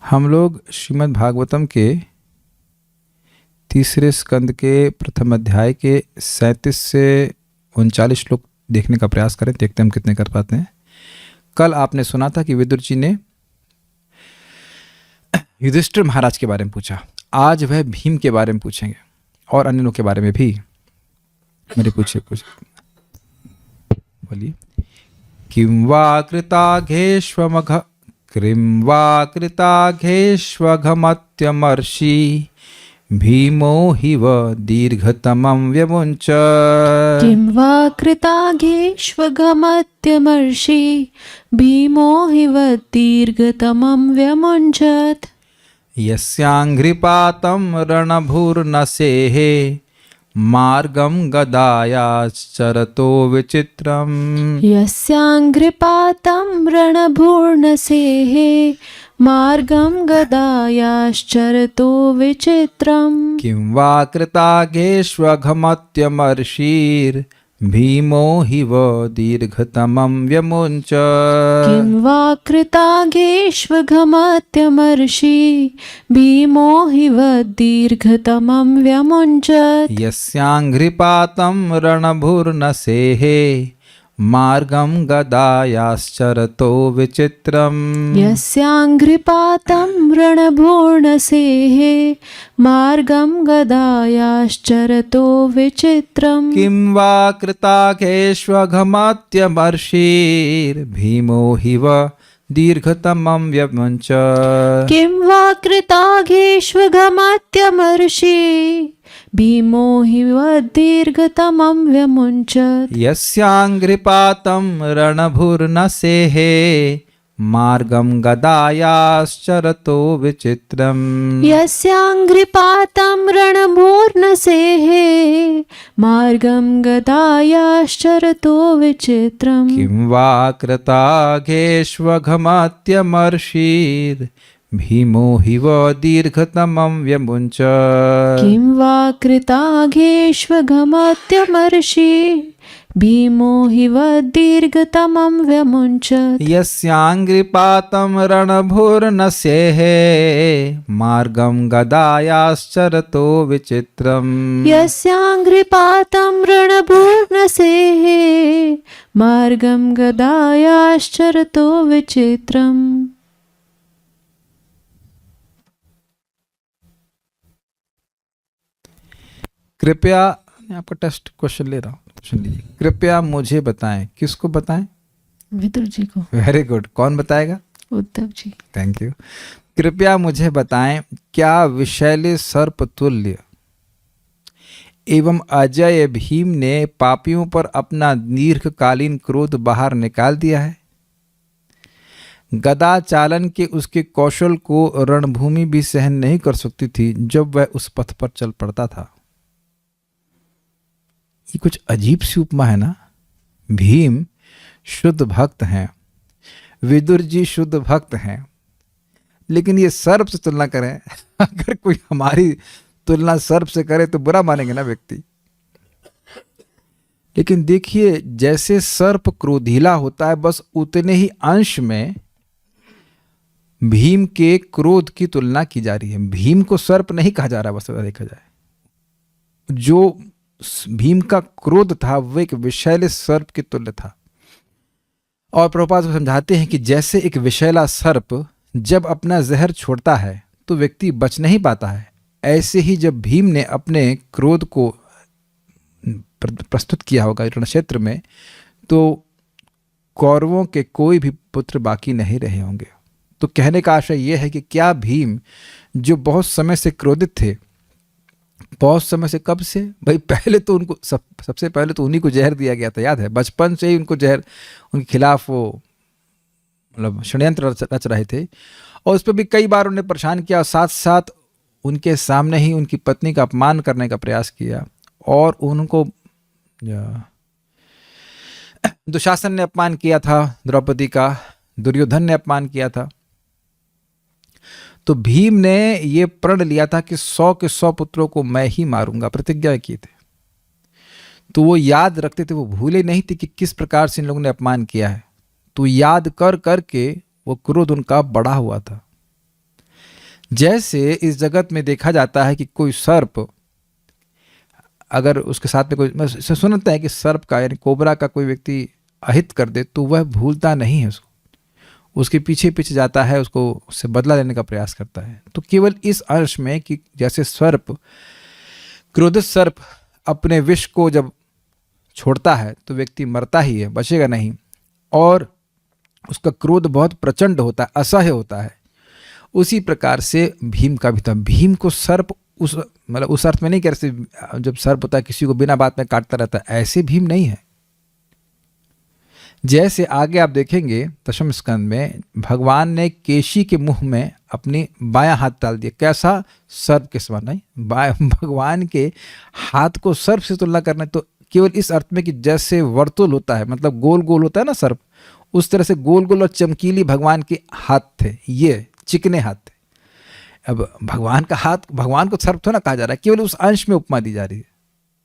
हम लोग श्रीमद् भागवतम के तीसरे स्कंद के प्रथम अध्याय के 37 से 39 श्लोक देखने का प्रयास करें, देखते हैं हम कितने कर पाते हैं। कल आपने सुना था कि विदुर जी ने युधिष्ठिर महाराज के बारे में पूछा, आज वह भीम के बारे में पूछेंगे और अन्य लोग के बारे में भी। मेरे पूछे बोलिए। किं वा कृताघेष्वमघ क्रीं वा कृताघेष्वघमत्यमर्षि भीमो हिव दीर्घतमं व्यमुञ्च। किं वा कृताघेष्वघमत्यमर्षि भीमो हिव दीर्घतमं व्यमुञ्चत्। यस्याङ्घ्रिपातं रणभुर्नसेः मार्गं गदायाश्चरतो विचित्रम्। यस्याङ्घ्रिपातं रणभूर्णसेः मार्गं गदायाश्चरतो विचित्रम्। किं वा कृताघेष्वघमत्यमर्षिर्भीमो हिव दीर्घतमं व्यमुञ्च। किं वा कृताघेष्वघमत्यमर्षि भीमो हिव दीर्घतमं व्यमुञ्चत्। यस्याङ्घ्रिपातं रणभुर्नसेः मार्गं गदायाश्चरतो विचित्रम्। यस्याङ्घ्रिपातं रणभूर्णसेः मार्गं गदायाश्चरतो विचित्रम्। किं वा कृताघेष्वघमत्यमर्षिर्भीमो हिव दीर्घतमं व्यमुञ्च। किं वा कृताघेष्वघमत्यमर्षि भीमो हिव दीर्घतमं व्यमुञ्चत्। यस्याङ्घ्रिपातं रणभुर्नसेः मार्गं गदायाश्चरतो विचित्रम्। यस्याङ्घ्रिपातं रणभूर्णसेः मार्गं गदायाश्चरतो विचित्रम्। किं वा कृताघेष्वघमत्यमर्षिर्भीमो हिव दीर्घतमं व्यमुञ्च। किं वा कृताघेष्वघमत्यमर्षि भीमो हिव दीर्घतमं व्यमुञ्चत्। यस्याङ्घ्रिपातं रणभुर्नसेः मार्गं गदायाश्चरतो विचित्रम्। यस्याङ्घ्रिपातं रणभूर्णसेः मार्गं गदायाश्चरतो विचित्रम्। कृपया, मैं आपका टेस्ट क्वेश्चन ले रहा हूँ, क्वेश्चन लीजिए। कृपया मुझे बताएं। किसको बताएं? विदुर जी को। Very good. कौन बताएगा? उद्धव जी। Thank you. कृपया मुझे बताएं, क्या विषैले सर्प तुल्य एवं अजय भीम ने पापियों पर अपना दीर्घकालीन क्रोध बाहर निकाल दिया है? गदा चालन के उसके कौशल को रणभूमि भी सहन नहीं कर सकती थी जब वह उस पथ पर चल पड़ता था। ये कुछ अजीब सी उपमा है ना। भीम शुद्ध भक्त हैं, विदुर जी शुद्ध भक्त हैं, लेकिन ये सर्प से तुलना करें, अगर कोई हमारी तुलना सर्प से करे तो बुरा मानेंगे ना व्यक्ति। लेकिन देखिए, जैसे सर्प क्रोधीला होता है, बस उतने ही अंश में भीम के क्रोध की तुलना की जा रही है। भीम को सर्प नहीं कहा जा रहा, बस देखा जाए। जो भीम का क्रोध था वो एक विषैले सर्प के तुल्य था। और प्रभुपाद समझाते हैं कि जैसे एक विषैला सर्प जब अपना जहर छोड़ता है तो व्यक्ति बच नहीं पाता है, ऐसे ही जब भीम ने अपने क्रोध को प्रस्तुत किया होगा रणक्षेत्र में, तो कौरवों के कोई भी पुत्र बाकी नहीं रहे होंगे। तो कहने का आशय यह है कि क्या भीम, जो बहुत समय से क्रोधित थे, बहुत समय से, कब से भाई, पहले तो उनको सबसे पहले तो उन्हीं को जहर दिया गया था, याद है? बचपन से ही उनको जहर, उनके खिलाफ वो मतलब षड्यंत्र रच रहे थे, और उस पर भी कई बार उन्हें परेशान किया। साथ साथ उनके सामने ही उनकी पत्नी का अपमान करने का प्रयास किया, और उनको दुशासन ने अपमान किया था, द्रौपदी का दुर्योधन ने अपमान किया था। तो भीम ने ये प्रण लिया था कि 100 के 100 पुत्रों को मैं ही मारूंगा, प्रतिज्ञा की थी। तो वो याद रखते थे, वो भूले नहीं थे कि किस प्रकार से इन लोगों ने अपमान किया है। तो याद कर करके वो क्रोध उनका बढ़ा हुआ था। जैसे इस जगत में देखा जाता है कि कोई सर्प, अगर उसके साथ में कोई, मैं सुनता है कि सर्प का यानी कोबरा का कोई व्यक्ति अहित कर दे तो वह भूलता नहीं है उसको, उसके पीछे पीछे जाता है, उसको उससे बदला लेने का प्रयास करता है। तो केवल इस अंश में कि जैसे सर्प, क्रोधित सर्प अपने विष को जब छोड़ता है तो व्यक्ति मरता ही है, बचेगा नहीं, और उसका क्रोध बहुत प्रचंड होता है, असह्य होता है। उसी प्रकार से भीम का भी था। भीम को सर्प उस मतलब उस अर्थ में नहीं कह रहे जब सर्प होता है किसी को बिना बात में काटता रहता है, ऐसे भीम नहीं है। जैसे आगे आप देखेंगे दशम स्कंद में भगवान ने केशी के मुंह में अपनी बायां हाथ डाल दिया, कैसा, सर्प के समान। नहीं, भगवान के हाथ को सर्प से तुलना करना तो केवल इस अर्थ में कि जैसे वर्तुल होता है, मतलब गोल गोल होता है ना सर्प, उस तरह से गोल गोल और चमकीली भगवान के हाथ थे, ये चिकने हाथ थे। अब भगवान का हाथ, भगवान को सर्प थोड़ा ना कहा जा रहा है, केवल उस अंश में उपमा दी जा रही है,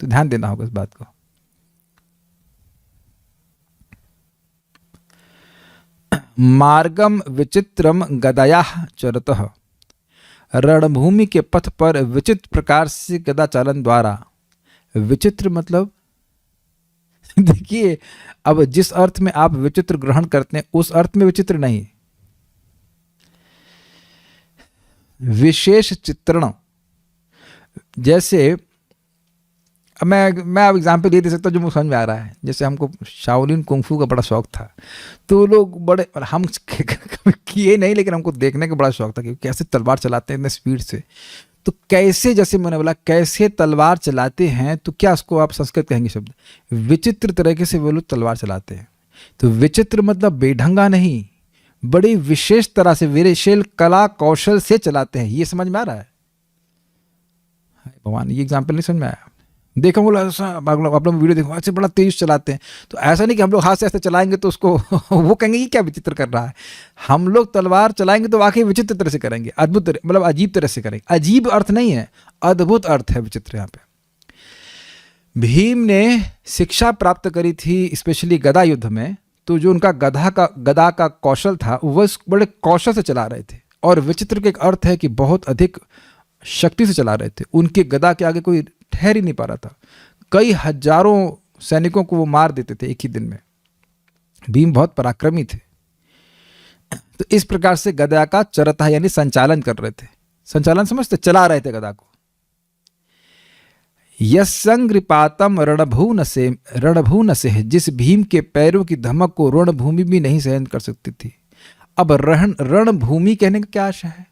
तो ध्यान देना होगा इस बात को। मार्गम विचित्रम गदया चरतः, रणभूमि के पथ पर विचित्र प्रकार से गदा चालन द्वारा। विचित्र मतलब देखिए, अब जिस अर्थ में आप विचित्र ग्रहण करते हैं उस अर्थ में विचित्र नहीं, विशेष चित्रण। जैसे अब मैं अब एग्जाम्पल ये दे सकता हूँ जो मुझे समझ में आ रहा है। जैसे हमको शाओलिन कुंफू का बड़ा शौक था, तो लोग बड़े, हम किए नहीं लेकिन हमको देखने का बड़ा शौक था कि कैसे तलवार चलाते हैं इतने स्पीड से। तो कैसे, जैसे मैंने बोला कैसे तलवार चलाते हैं, तो क्या उसको आप संस्कृत कहेंगे शब्द, विचित्र तरीके से वो लोग तलवार चलाते हैं। तो विचित्र मतलब बेढंगा नहीं, बड़ी विशेष तरह से, विशेष कला कौशल से चलाते हैं। ये समझ में आ रहा है भगवान? ये एग्जाम्पल नहीं समझ में आया? देखो बोला आप लोग वीडियो देखो, ऐसे बड़ा तेज चलाते हैं, तो ऐसा नहीं कि हम लोग हाथ से ऐसे चलाएंगे तो उसको वो कहेंगे ये क्या विचित्र कर रहा है। हम लोग तलवार चलाएंगे तो वाकई विचित्र तरह से करेंगे, अद्भुत मतलब अजीब तरह से करेंगे। अजीब अर्थ नहीं है, अद्भुत अर्थ है विचित्र यहाँ पे। भीम ने शिक्षा प्राप्त करी थी स्पेशली गदा युद्ध में, तो जो उनका गदा का कौशल था वह बड़े कौशल से चला रहे थे। और विचित्र का एक अर्थ है कि बहुत अधिक शक्ति से चला रहे थे, उनके गदा के आगे कोई ठहर ही नहीं पा रहा था, कई हजारों सैनिकों को वो मार देते थे एक ही दिन में। भीम बहुत पराक्रमी थे। तो इस प्रकार से गदा का चरता यानी संचालन कर रहे थे। संचालन समझते, चला रहे थे गदा को। यस्संग्रिपातम रणभून से, जिस भीम के पैरों की धमक को रणभूमि भी नहीं सहन कर सकती थी। अब रणभूमि कहने का क्या आशा है?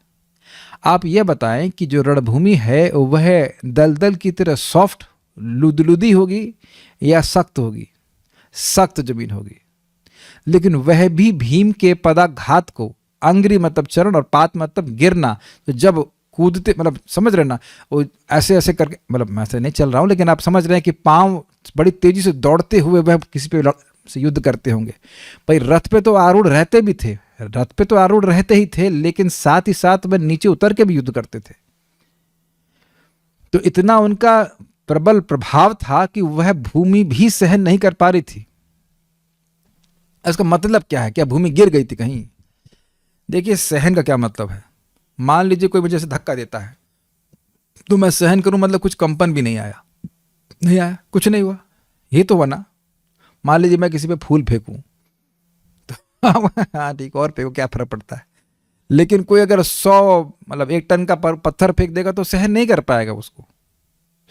आप यह बताएं कि जो रणभूमि है वह दलदल की तरह सॉफ्ट लुदलुदी होगी या सख्त होगी? सख्त जमीन होगी। लेकिन वह भी भीम के पदाघात को, अंग्री मतलब चरण और पात मतलब गिरना, तो जब कूदते, मतलब समझ रहे ना, वो ऐसे ऐसे करके, मतलब मैं ऐसे नहीं चल रहा हूँ लेकिन आप समझ रहे हैं कि पांव बड़ी तेजी से दौड़ते हुए वह किसी पे से युद्ध करते होंगे। भाई रथ पे तो आरूढ़ रहते भी थे, रथ पे तो आरूढ़ रहते ही थे, लेकिन साथ ही साथ वह नीचे उतर के भी युद्ध करते थे। तो इतना उनका प्रबल प्रभाव था कि वह भूमि भी सहन नहीं कर पा रही थी। इसका मतलब क्या है? क्या भूमि गिर गई थी कहीं? देखिए सहन का क्या मतलब है। मान लीजिए कोई मुझे से धक्का देता है तो मैं सहन करूं, मतलब कुछ कंपन भी नहीं आया, नहीं आया, कुछ नहीं हुआ, ये तो हुआ ना। मान लीजिए मैं किसी पे फूल फेंकूं तो हाँ ठीक, और फेंको, क्या फर्क पड़ता है। लेकिन कोई अगर 100 मतलब 1 टन का पत्थर फेंक देगा तो सहन नहीं कर पाएगा उसको।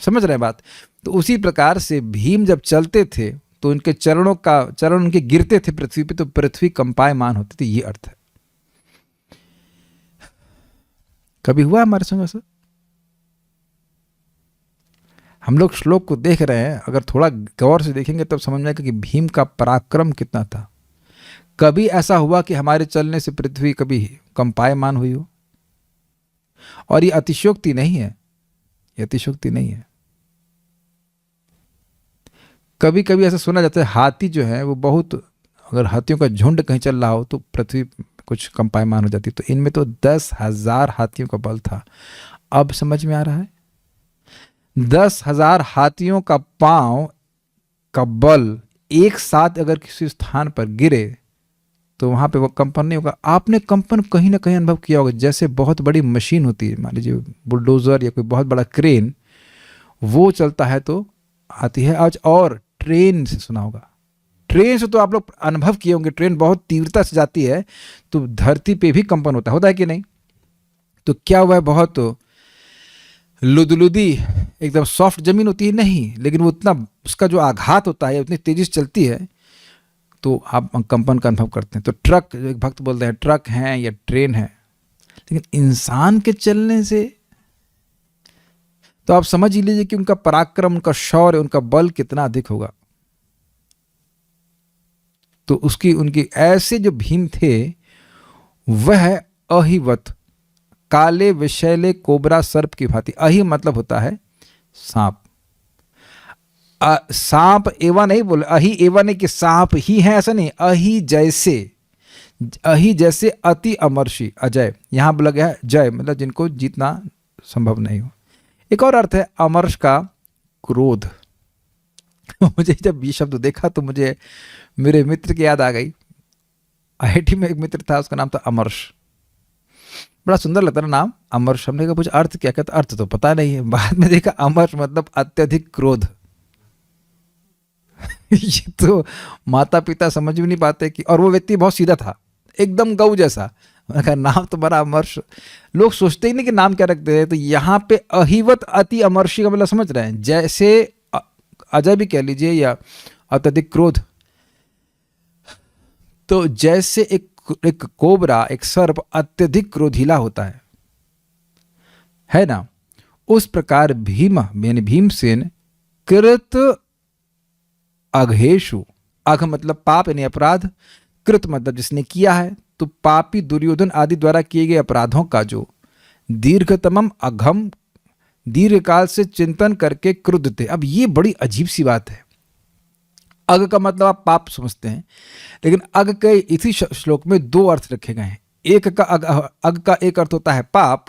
समझ रहे हैं बात? तो उसी प्रकार से भीम जब चलते थे तो उनके चरण उनके गिरते थे पृथ्वी पे, तो पृथ्वी कंपायमान होती थी। ये अर्थ है। कभी हुआ हमारे संग ऐसा? हम लोग श्लोक को देख रहे हैं, अगर थोड़ा गौर से देखेंगे तब समझ में आएगा कि भीम का पराक्रम कितना था। कभी ऐसा हुआ कि हमारे चलने से पृथ्वी कभी कंपायमान हुई हो? और ये अतिशयोक्ति नहीं है, ये अतिशयोक्ति नहीं है। कभी कभी ऐसा सुना जाता है हाथी जो है वो बहुत, अगर हाथियों का झुंड कहीं चल रहा हो तो पृथ्वी कुछ कंपायमान हो जाती। तो इनमें तो 10,000 हाथियों का बल था। अब समझ में आ रहा है? 10,000 हाथियों का पांव का बल एक साथ अगर किसी स्थान पर गिरे तो वहाँ पे वो कंपन नहीं होगा। आपने कंपन कहीं ना कहीं अनुभव किया होगा, जैसे बहुत बड़ी मशीन होती है, मान लीजिए बुलडोज़र या कोई बहुत बड़ा क्रेन, वो चलता है तो आती है आज। और ट्रेन से सुना होगा, ट्रेन से तो आप लोग अनुभव किए होंगे, ट्रेन बहुत तीव्रता से जाती है तो धरती पे भी कंपन होता है कि नहीं? तो क्या हुआ है, बहुत लुदलुदी एकदम सॉफ्ट जमीन होती है नहीं, लेकिन वो उतना उसका जो आघात होता है उतनी तेजी से चलती है तो आप कंपन का अनुभव करते हैं। तो ट्रक, एक भक्त बोलते हैं ट्रक हैं या ट्रेन है, लेकिन इंसान के चलने से तो आप समझ ही लीजिए कि उनका पराक्रम, उनका शौर्य, उनका बल कितना अधिक होगा। तो उसकी उनकी ऐसे जो भीम थे वह अहिवत काले विषैले कोबरा सर्प की भांति। अहि मतलब होता है सांप। सांप एवा नहीं बोले, अहि एवा नहीं कि सांप ही है, ऐसा नहीं। अहि जैसे, अहि जैसे अति अमर्षि अजय, यहां बोला गया है जय मतलब जिनको जीतना संभव नहीं हो। एक और अर्थ है अमर्ष का, क्रोध। मुझे जब ये शब्द देखा तो मुझे मेरे मित्र की याद आ गई। आईआईटी में एक मित्र था, उसका नाम था अमर्ष। बड़ा सुंदर लगता है नाम अमर्ष। हमने कहा कुछ अर्थ क्या कहता, अर्थ तो पता नहीं है। बाद में देखा अमर्ष मतलब अत्यधिक क्रोध। ये तो माता पिता समझ भी नहीं पाते कि, और वो व्यक्ति बहुत सीधा था, एकदम गऊ जैसा। मैंने कहा नाम तो बड़ा अमर्ष, लोग सोचते ही नहीं कि नाम क्या रखते हैं। तो यहाँ पे अहिवत अति अमर्षी का मतलब समझ रहे हैं, जैसे अजय भी कह लीजिए या अत्यधिक क्रोध। तो जैसे एक कोबरा, एक सर्प अत्यधिक क्रोधीला होता है ना, उस प्रकार भीम यानी भीमसेन कृत अघेषु, अघ मतलब पाप यानी अपराध, कृत मतलब जिसने किया है, तो पापी दुर्योधन आदि द्वारा किए गए अपराधों का जो दीर्घतमम अघम दीर्घकाल से चिंतन करके क्रुद्ध थे। अब ये बड़ी अजीब सी बात है। अग का मतलब आप पाप समझते हैं, लेकिन अग के इसी श्लोक में दो अर्थ रखे गए हैं। एक का अग का एक अर्थ होता है पाप,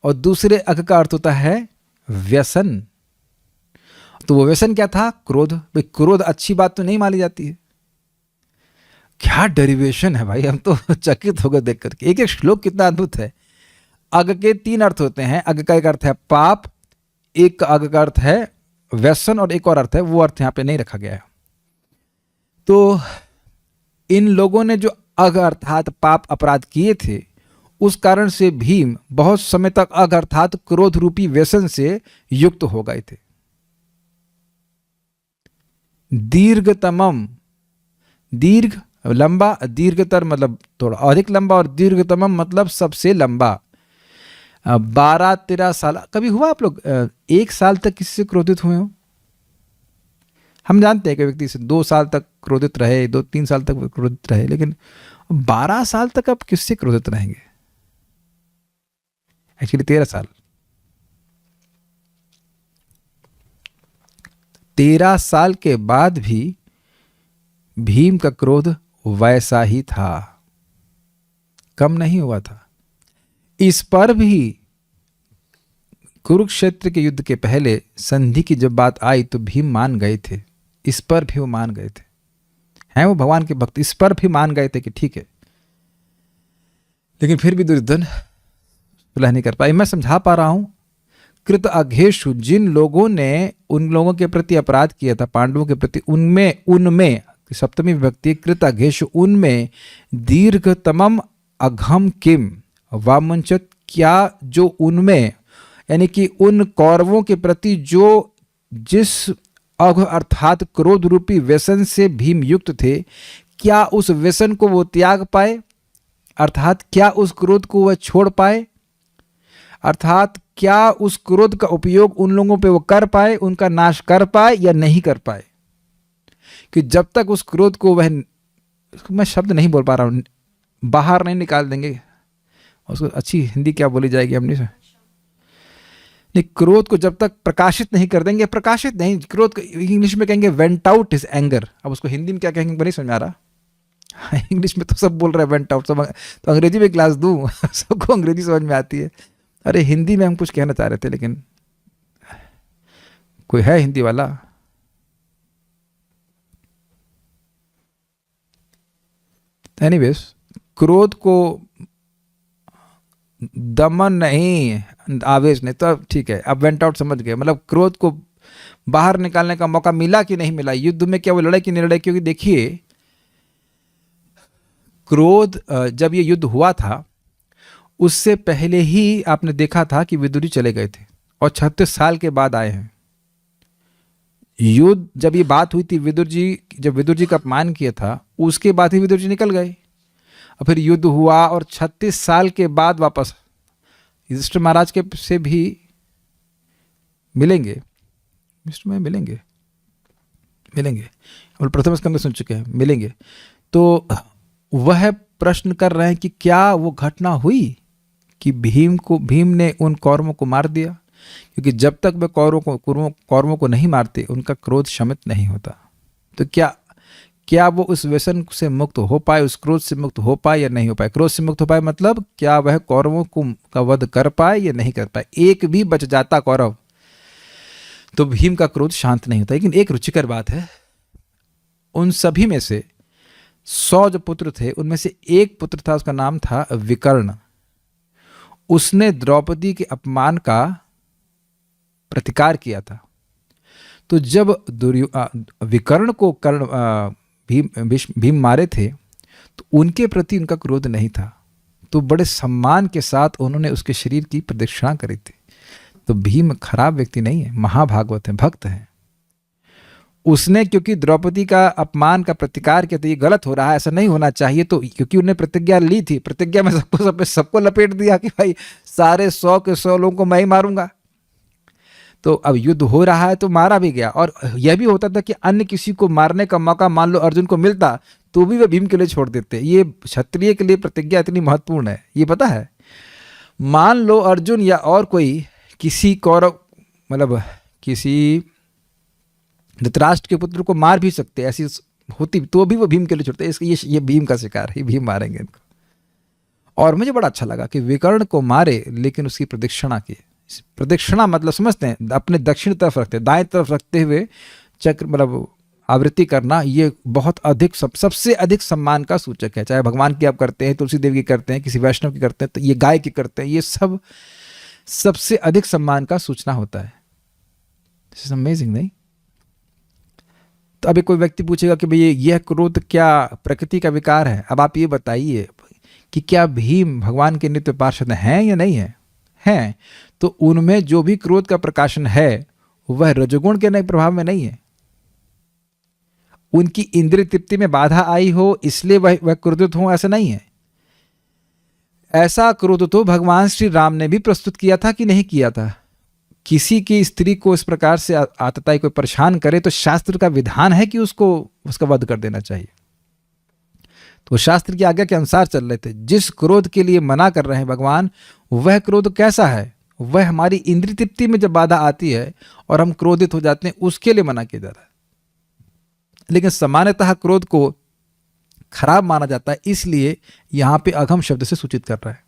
और दूसरे अग का अर्थ होता है व्यसन। तो वो व्यसन क्या था? क्रोध। भाई क्रोध अच्छी बात तो नहीं मानी जाती है। क्या डेरिवेशन है भाई, हम तो चकित हो गए देख करके। एक एक श्लोक कितना अद्भुत है। अग के तीन अर्थ होते हैं। अग का एक अर्थ है पाप, एक अग का अर्थ है व्यसन, और एक और अर्थ है, वो अर्थ यहां पे नहीं रखा गया है। तो इन लोगों ने जो अघ अर्थात पाप अपराध किए थे, उस कारण से भीम बहुत समय तक अघ अर्थात क्रोध रूपी व्यसन से युक्त हो गए थे। दीर्घतमम, दीर्घ लंबा, दीर्घतर मतलब थोड़ा अधिक लंबा, और दीर्घतमम मतलब सबसे लंबा। 12-13 साल। कभी हुआ आप लोग 1 साल तक किसी से क्रोधित हुए हो? हम जानते हैं कि व्यक्ति से 2 साल तक क्रोधित रहे, 2-3 साल तक क्रोधित रहे, लेकिन 12 साल तक आप किससे क्रोधित रहेंगे? एक्चुअली 13 साल। 13 साल के बाद भी भीम का क्रोध वैसा ही था, कम नहीं हुआ था। इस पर भी कुरुक्षेत्र के युद्ध के पहले संधि की जब बात आई तो भीम मान गए थे। इस पर भी वो मान गए थे, हैं वो भगवान के भक्त, इस पर भी मान गए थे कि ठीक है। लेकिन फिर भी दुर्योधन सुलह नहीं कर पाए। मैं समझा पा रहा हूं, कृत अघेषु, जिन लोगों ने उन लोगों के प्रति अपराध किया था, पांडवों के प्रति, उनमें सप्तमी विभक्ति कृत अघेषु, उनमें दीर्घतमम अघम किम वामुंचत, क्या जो उनमें, यानी कि उन कौरवों के प्रति जो जिस अघ अर्थात क्रोध रूपी व्यसन से भीम युक्त थे, क्या उस व्यसन को वो त्याग पाए? अर्थात क्या उस क्रोध को वह छोड़ पाए? अर्थात क्या उस क्रोध का उपयोग उन लोगों पे वो कर पाए, उनका नाश कर पाए या नहीं कर पाए? कि जब तक उस क्रोध को वह, मैं शब्द नहीं बोल पा रहा हूं, बाहर नहीं निकाल देंगे, उसको अच्छी हिंदी क्या बोली जाएगी हमने से, नहीं, क्रोध को जब तक प्रकाशित नहीं कर देंगे, प्रकाशित नहीं, क्रोध को इंग्लिश में कहेंगे वेंट आउट हिज एंगर। अब उसको हिंदी में क्या कहेंगे नहीं समझ आ रहा। इंग्लिश में तो सब बोल रहे हैं वेंट आउट, सब तो अंग्रेजी में क्लास दूं, सबको अंग्रेजी समझ में आती है। अरे हिंदी में हम कुछ कहना चाह रहे थे, लेकिन कोई है हिंदी वाला? एनीवेज, क्रोध को दमन नहीं, आवेश नहीं, तो अब ठीक है, अब वेंट आउट समझ गए। मतलब क्रोध को बाहर निकालने का मौका मिला कि नहीं मिला युद्ध में, क्या वो लड़े कि नहीं लड़े? क्योंकि देखिए, क्रोध जब ये युद्ध हुआ था उससे पहले ही आपने देखा था कि विदुर जी चले गए थे और 36 साल के बाद आए हैं। युद्ध जब ये बात हुई थी, जब विदुर जी का अपमान किया था, उसके बाद ही विदुर जी निकल गए और फिर युद्ध हुआ और 36 साल के बाद वापस युधिष्ठिर महाराज के से भी मिलेंगे। में मिलेंगे और प्रथम स्कंद में सुन चुके हैं, मिलेंगे। तो वह प्रश्न कर रहे हैं कि क्या वो घटना हुई कि भीम ने उन कौरवों को मार दिया? क्योंकि जब तक वे कौरवों को नहीं मारते उनका क्रोध शमित नहीं होता। तो क्या वो उस व्यसन से मुक्त हो पाए, उस क्रोध से मुक्त हो पाए या नहीं हो पाए? क्रोध से मुक्त हो पाए मतलब क्या वह कौरवों का वध कर पाए या नहीं कर पाए? एक भी बच जाता कौरव तो भीम का क्रोध शांत नहीं होता। लेकिन एक रुचिकर बात है, उन सभी में से 100 जो पुत्र थे उनमें से एक पुत्र था, उसका नाम था विकर्ण। उसने द्रौपदी के अपमान का प्रतिकार किया था। तो जब विकर्ण को भीम मारे थे तो उनके प्रति उनका क्रोध नहीं था, तो बड़े सम्मान के साथ उन्होंने उसके शरीर की प्रदक्षिणा करी थी। तो भीम खराब व्यक्ति नहीं है, महाभागवत है, भक्त है। उसने क्योंकि द्रौपदी का अपमान का प्रतिकार किया, तो ये गलत हो रहा है, ऐसा नहीं होना चाहिए, तो क्योंकि उन्हें प्रतिज्ञा ली थी, प्रतिज्ञा में सबको लपेट दिया कि भाई सारे 100 के 100 लोगों को मैं ही मारूंगा। तो अब युद्ध हो रहा है तो मारा भी गया। और यह भी होता था कि अन्य किसी को मारने का मौका मान लो अर्जुन को मिलता तो भी वे भीम के लिए छोड़ देते। ये क्षत्रिय के लिए प्रतिज्ञा इतनी महत्वपूर्ण है, ये पता है। मान लो अर्जुन या और कोई किसी कौरव, मतलब किसी धृतराष्ट्र के पुत्र को मार भी सकते, ऐसी होती तो भी वो भीम के लिए छोड़ते। ये भीम का शिकार है, भीम मारेंगे इनको। और मुझे बड़ा अच्छा लगा कि विकर्ण को मारे लेकिन उसकी प्रदक्षिणा की। प्रदक्षिणा मतलब समझते हैं, अपने दक्षिण तरफ रखते, दाएं तरफ रखते हुए चक्र मतलब आवृत्ति करना, ये बहुत अधिक सबसे अधिक सम्मान का सूचक है। चाहे भगवान की आप करते हैं, तुलसी देव की करते हैं, किसी वैष्णव की करते हैं, तो ये गाय की करते हैं, ये सब सबसे अधिक सम्मान का सूचना होता है। दिस इज अमेजिंग, नहीं? तो अभी कोई व्यक्ति पूछेगा कि भाई यह क्रोध क्या प्रकृति का विकार है? अब आप ये बताइए कि क्या भीम भगवान के नित्य पार्षद हैं या नहीं है? हैं। तो उनमें जो भी क्रोध का प्रकाशन है वह रजोगुण के नए प्रभाव में नहीं है। उनकी इंद्रिय तृप्ति में बाधा आई हो इसलिए वह क्रोधित हो, ऐसा नहीं है। ऐसा क्रोध तो भगवान श्री राम ने भी प्रस्तुत किया था कि नहीं किया था? किसी की स्त्री को इस प्रकार से आतताई कोई परेशान करे तो शास्त्र का विधान है कि उसका वध कर देना चाहिए। तो शास्त्र की आज्ञा के अनुसार चल रहे थे। जिस क्रोध के लिए मना कर रहे हैं भगवान, वह क्रोध कैसा है? वह हमारी इंद्रिय तृप्ति में जब बाधा आती है और हम क्रोधित हो जाते हैं, उसके लिए मना किया जा रहा है। लेकिन सामान्यतः क्रोध को खराब माना जाता है, इसलिए यहां पे अघम शब्द से सूचित कर रहा है।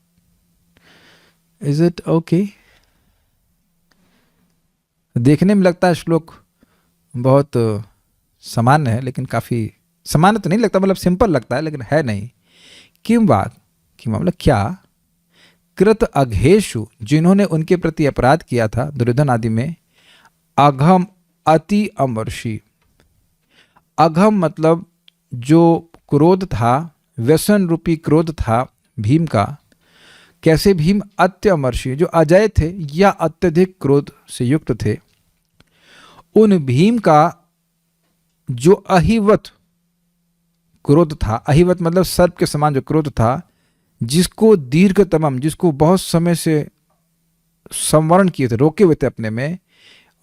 Is it okay? देखने में लगता है श्लोक बहुत सामान्य है, लेकिन काफी सामान्य तो नहीं लगता, मतलब सिंपल लगता है, लेकिन है नहीं। किम मतलब क्या? कृत अघेषु, जिन्होंने उनके प्रति अपराध किया था दुर्योधन आदि में, अघम अति अमर्षि। अघम मतलब जो क्रोध था, व्यसन रूपी क्रोध था भीम का। कैसे भीम? अत्य अमर्षि, जो अजय थे या अत्यधिक क्रोध से युक्त थे। उन भीम का जो अहिवत क्रोध था, अहिवत मतलब सर्प के समान जो क्रोध था, जिसको दीर्घतमम, जिसको बहुत समय से संवरण किए थे, रोके हुए थे अपने में,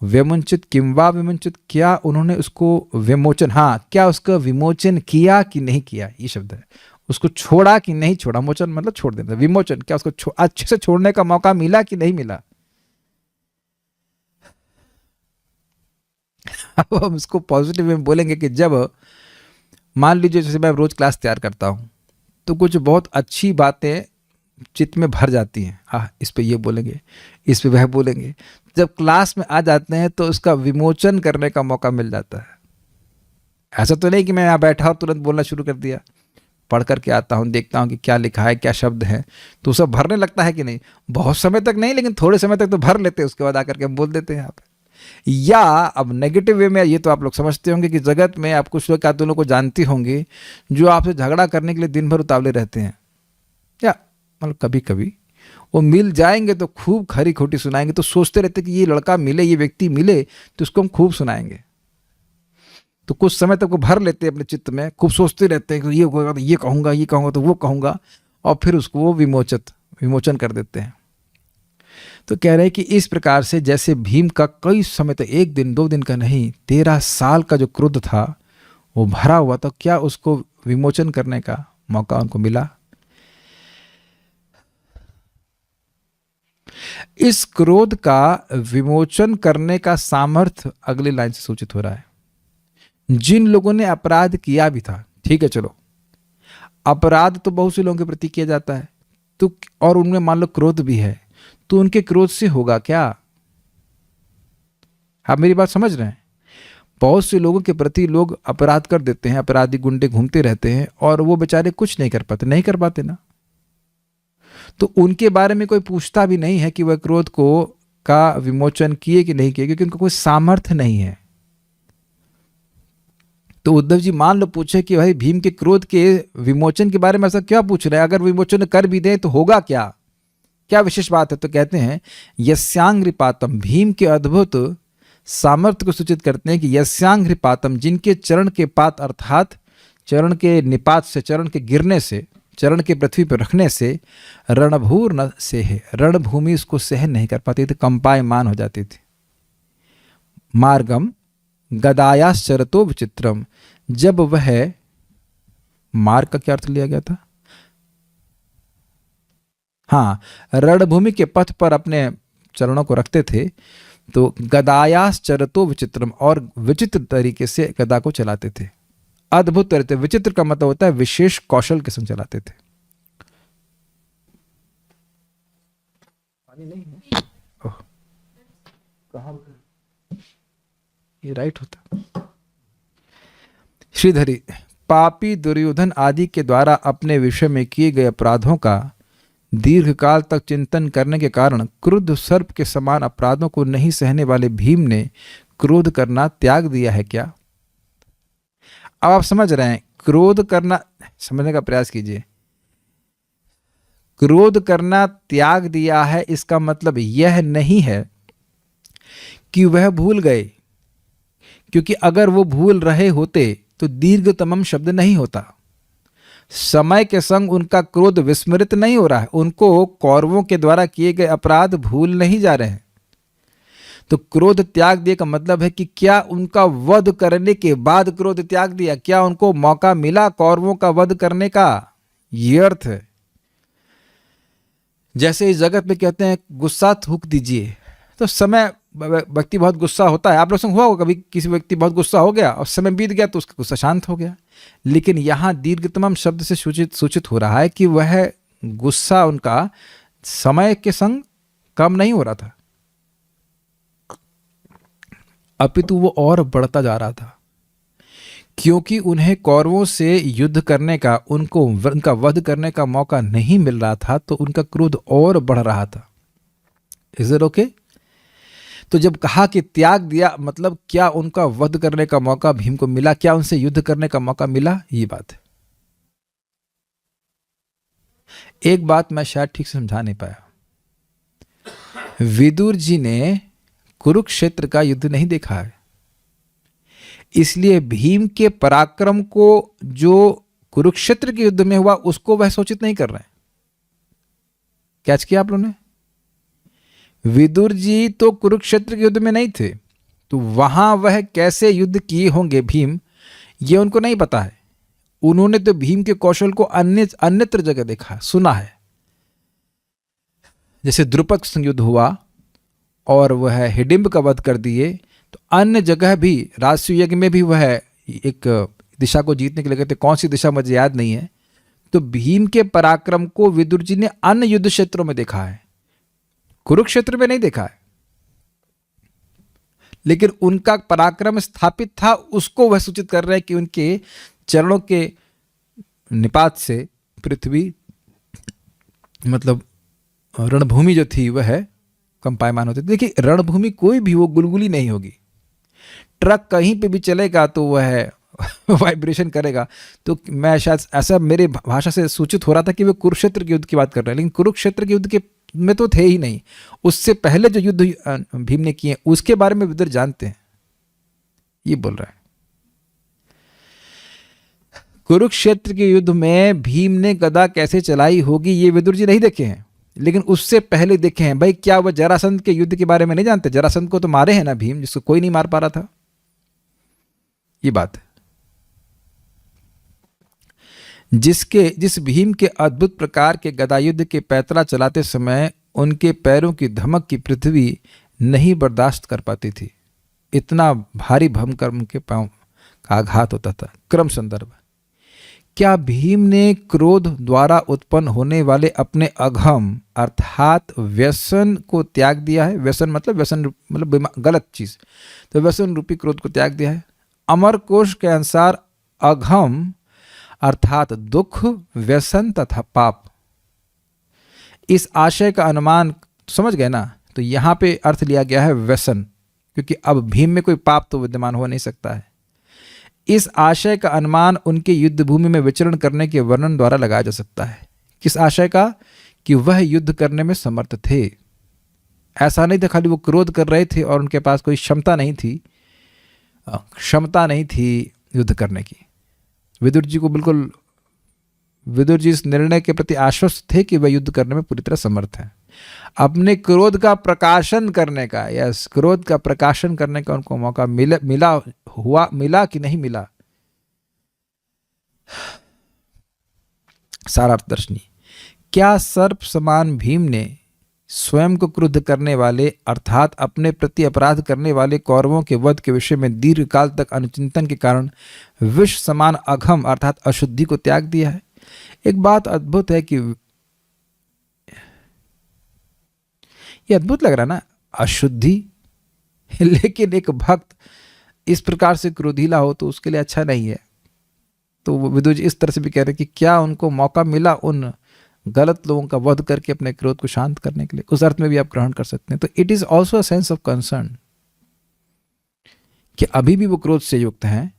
विमुंचित किंवा विमुंचित, क्या उन्होंने उसको विमोचन, हाँ, क्या उसका विमोचन किया कि नहीं किया, ये शब्द है। उसको छोड़ा कि नहीं छोड़ा, मोचन मतलब छोड़ देना, विमोचन, क्या उसको अच्छे से छोड़ने का मौका मिला कि नहीं मिला? अब हम इसको पॉजिटिव में बोलेंगे कि जब मान लीजिए जैसे मैं रोज क्लास तैयार करता हूं तो कुछ बहुत अच्छी बातें चित्त में भर जाती हैं, इस पे ये बोलेंगे, इस पे वह बोलेंगे। जब क्लास में आ जाते हैं तो उसका विमोचन करने का मौका मिल जाता है। ऐसा तो नहीं कि मैं यहाँ बैठा और तुरंत बोलना शुरू कर दिया, पढ़ करके आता हूँ, देखता हूँ कि क्या लिखा है, क्या शब्द है, तो सब भरने लगता है कि नहीं? बहुत समय तक नहीं, लेकिन थोड़े समय तक तो भर लेते हैं, उसके बाद आकर के हम बोल देते हैं यहाँ पे। या अब नेगेटिव वे में, ये तो आप लोग समझते होंगे कि जगत में आप कुछ लोग क्या दोनों को जानती होंगी जो आपसे झगड़ा करने के लिए दिन भर उतावले रहते हैं, या मतलब कभी कभी वो मिल जाएंगे तो खूब खरी खोटी सुनाएंगे, तो सोचते रहते कि ये लड़का मिले, ये व्यक्ति मिले तो उसको हम खूब सुनाएंगे। तो कुछ समय तक वो भर लेते हैं अपने चित्त में, खूब सोचते रहते हैं कि ये होगा तो ये कहूँगा, ये कहूँगा तो वो कहूँगा, और फिर उसको वो विमोचन कर देते हैं। तो कह रहे हैं कि इस प्रकार से जैसे भीम का कई समय तक, 1 दिन 2 दिन का नहीं, 13 साल का जो क्रोध था वो भरा हुआ था, क्या उसको विमोचन करने का मौका उनको मिला? इस क्रोध का विमोचन करने का सामर्थ्य अगली लाइन से सूचित हो रहा है। जिन लोगों ने अपराध किया भी था, ठीक है चलो, अपराध तो बहुत से लोगों के प्रति किया जाता है, तो और उनमें मान लो क्रोध भी है, तो उनके क्रोध से होगा क्या? आप मेरी बात समझ रहे हैं? बहुत से लोगों के प्रति लोग अपराध कर देते हैं, अपराधी गुंडे घूमते रहते हैं और वो बेचारे कुछ नहीं कर पाते ना, तो उनके बारे में कोई पूछता भी नहीं है कि वह क्रोध का विमोचन किए कि नहीं किए, क्योंकि उनको कोई सामर्थ्य नहीं है। तो उद्धव जी मान लो पूछे कि भाई भीम के क्रोध के विमोचन के बारे में ऐसा क्या पूछ रहे हैं, अगर विमोचन कर भी दें तो होगा क्या, क्या विशेष बात है? तो कहते हैं यस्यांघ्रिपातम, भीम के अद्भुत सामर्थ्य को सूचित करते हैं कि यस्यांघ्रिपातम, जिनके चरण के पात अर्थात चरण के निपात से, चरण के गिरने से, चरण के पृथ्वी पर रखने से रणभूर न सेहे, रणभूमि उसको सहन नहीं कर पाती थी, कंपायमान हो जाती थी। मार्गम गदायाश्चरतो विचित्रम, जब वह, मार्ग का क्या अर्थ लिया गया था? हाँ, रणभूमि के पथ पर अपने चरणों को रखते थे, तो गदायाश्चरतो विचित्रम, और विचित्र तरीके से गदा को चलाते थे, अद्भुत तरीके। विचित्र का मतलब होता है विशेष कौशल के संग चलाते थे। पानी नहीं है? ओह, कहाँ ये राइट होता? श्रीधरी, पापी दुर्योधन आदि के द्वारा अपने विषय में किए गए अपराधों का दीर्घकाल तक चिंतन करने के कारण क्रुद्ध सर्प के समान अपराधों को नहीं सहने वाले भीम ने क्रोध करना त्याग दिया है क्या? अब आप समझ रहे हैं, क्रोध करना, समझने का प्रयास कीजिए। क्रोध करना त्याग दिया है, इसका मतलब यह नहीं है कि वह भूल गए, क्योंकि अगर वो भूल रहे होते तो दीर्घतमम शब्द नहीं होता। समय के संग उनका क्रोध विस्मृत नहीं हो रहा है, उनको कौरवों के द्वारा किए गए अपराध भूल नहीं जा रहे हैं। तो क्रोध त्याग दिए का मतलब है कि क्या उनका वध करने के बाद क्रोध त्याग दिया, क्या उनको मौका मिला कौरवों का वध करने का, ये अर्थ है। जैसे इस जगत में कहते हैं गुस्सा थूक दीजिए, तो समय व्यक्ति बहुत गुस्सा होता है, आप लोग संग हुआ होगा कभी, किसी व्यक्ति बहुत गुस्सा हो गया और समय बीत गया तो उसका गुस्सा शांत हो गया। लेकिन यहाँ दीर्घतम शब्द से सूचित हो रहा है कि वह गुस्सा उनका समय के संग कम नहीं हो रहा था, अपितु वो और बढ़ता जा रहा था, क्योंकि उन्हें कौरवों से युद्ध करने का, उनका वध करने का मौका नहीं मिल रहा था, तो उनका क्रोध और बढ़ रहा था। Is it okay? तो जब कहा कि त्याग दिया, मतलब क्या उनका वध करने का मौका भीम को मिला, क्या उनसे युद्ध करने का मौका मिला, ये बात है। एक बात मैं शायद ठीक से समझा नहीं पाया, विदुर जी ने कुरुक्षेत्र का युद्ध नहीं देखा है, इसलिए भीम के पराक्रम को जो कुरुक्षेत्र के युद्ध में हुआ उसको वह सूचित नहीं कर रहे हैं। कैच किया आप लोगों ने? विदुर जी तो कुरुक्षेत्र के युद्ध में नहीं थे, तो वहां वह कैसे युद्ध किए होंगे भीम, ये उनको नहीं पता है। उन्होंने तो भीम के कौशल को अन्यत्र जगह देखा, सुना है। जैसे द्रुपद के संग युद्ध हुआ और वह हिडिंब का वध कर दिए, तो अन्य जगह भी राजसूय यज्ञ में भी वह एक दिशा को जीतने के लिए कहते, कौन सी दिशा मुझे याद नहीं है। तो भीम के पराक्रम को विदुर जी ने अन्य युद्ध क्षेत्रों में देखा है, कुरुक्षेत्र में नहीं देखा है। लेकिन उनका पराक्रम स्थापित था, उसको वह सूचित कर रहे हैं कि उनके चरणों के निपात से पृथ्वी मतलब रणभूमि जो थी वह कंपायमान होती थी। देखिए रणभूमि कोई भी वो गुलगुली नहीं होगी, ट्रक कहीं पे भी चलेगा तो वह वाइब्रेशन करेगा। तो मैं शायद ऐसा मेरे भाषा से सूचित हो रहा था कि वे कुरुक्षेत्र के युद्ध की बात कर रहे हैं, लेकिन कुरुक्षेत्र के युद्ध के में तो थे ही नहीं। उससे पहले जो युद्ध भीम ने किए उसके बारे में विदुर जानते हैं, ये बोल रहा है। कुरुक्षेत्र के युद्ध में भीम ने गदा कैसे चलाई होगी ये विदुर जी नहीं देखे हैं, लेकिन उससे पहले देखे हैं। भाई क्या वह जरासंध के युद्ध के बारे में नहीं जानते? जरासंध को तो मारे हैं ना भीम, जिसको कोई नहीं मार पा रहा था। ये बात है। जिस भीम के अद्भुत प्रकार के गदायुद्ध के पैतरा चलाते समय उनके पैरों की धमक की पृथ्वी नहीं बर्दाश्त कर पाती थी। इतना भारी भयंकर उनके पांव का आघात होता था। क्रम संदर्भ। क्या भीम ने क्रोध द्वारा उत्पन्न होने वाले अपने अघम अर्थात व्यसन को त्याग दिया है? व्यसन मतलब गलत चीज, तो व्यसन रूपी क्रोध को त्याग दिया है। अमर कोश के अनुसार अघम अर्थात दुख, व्यसन तथा पाप, इस आशय का अनुमान समझ गए ना? तो यहां पे अर्थ लिया गया है व्यसन, क्योंकि अब भीम में कोई पाप तो विद्यमान हो नहीं सकता है। इस आशय का अनुमान उनके युद्ध भूमि में विचरण करने के वर्णन द्वारा लगाया जा सकता है। किस आशय का? कि वह युद्ध करने में समर्थ थे। ऐसा नहीं था खाली वो क्रोध कर रहे थे और उनके पास कोई क्षमता नहीं थी युद्ध करने की। विदुर जी को बिल्कुल, विदुर जी इस निर्णय के प्रति आश्वस्त थे कि वह युद्ध करने में पूरी तरह समर्थ हैं। अपने क्रोध का प्रकाशन करने का, यस, क्रोध का प्रकाशन करने का उनको मौका मिला कि नहीं मिला? सारार्थदर्शनी। क्या सर्प समान भीम ने स्वयं को क्रुद्ध करने वाले अर्थात अपने प्रति अपराध करने वाले कौरवों के वध के विषय में दीर्घकाल तक अनुचिंतन के कारण विष समान अघम अर्थात अशुद्धि को त्याग दिया है? एक बात अद्भुत है कि ये अद्भुत लग रहा है ना, अशुद्धि, लेकिन एक भक्त इस प्रकार से क्रोधीला हो तो उसके लिए अच्छा नहीं है। तो विदुर जी इस तरह से भी कह रहे हैं कि क्या उनको मौका मिला उन गलत लोगों का वध करके अपने क्रोध को शांत करने के लिए? उस अर्थ में भी आप ग्रहण कर सकते हैं। तो it is also a sense of concern कि अभी भी वो क्रोध से युक्त हैं।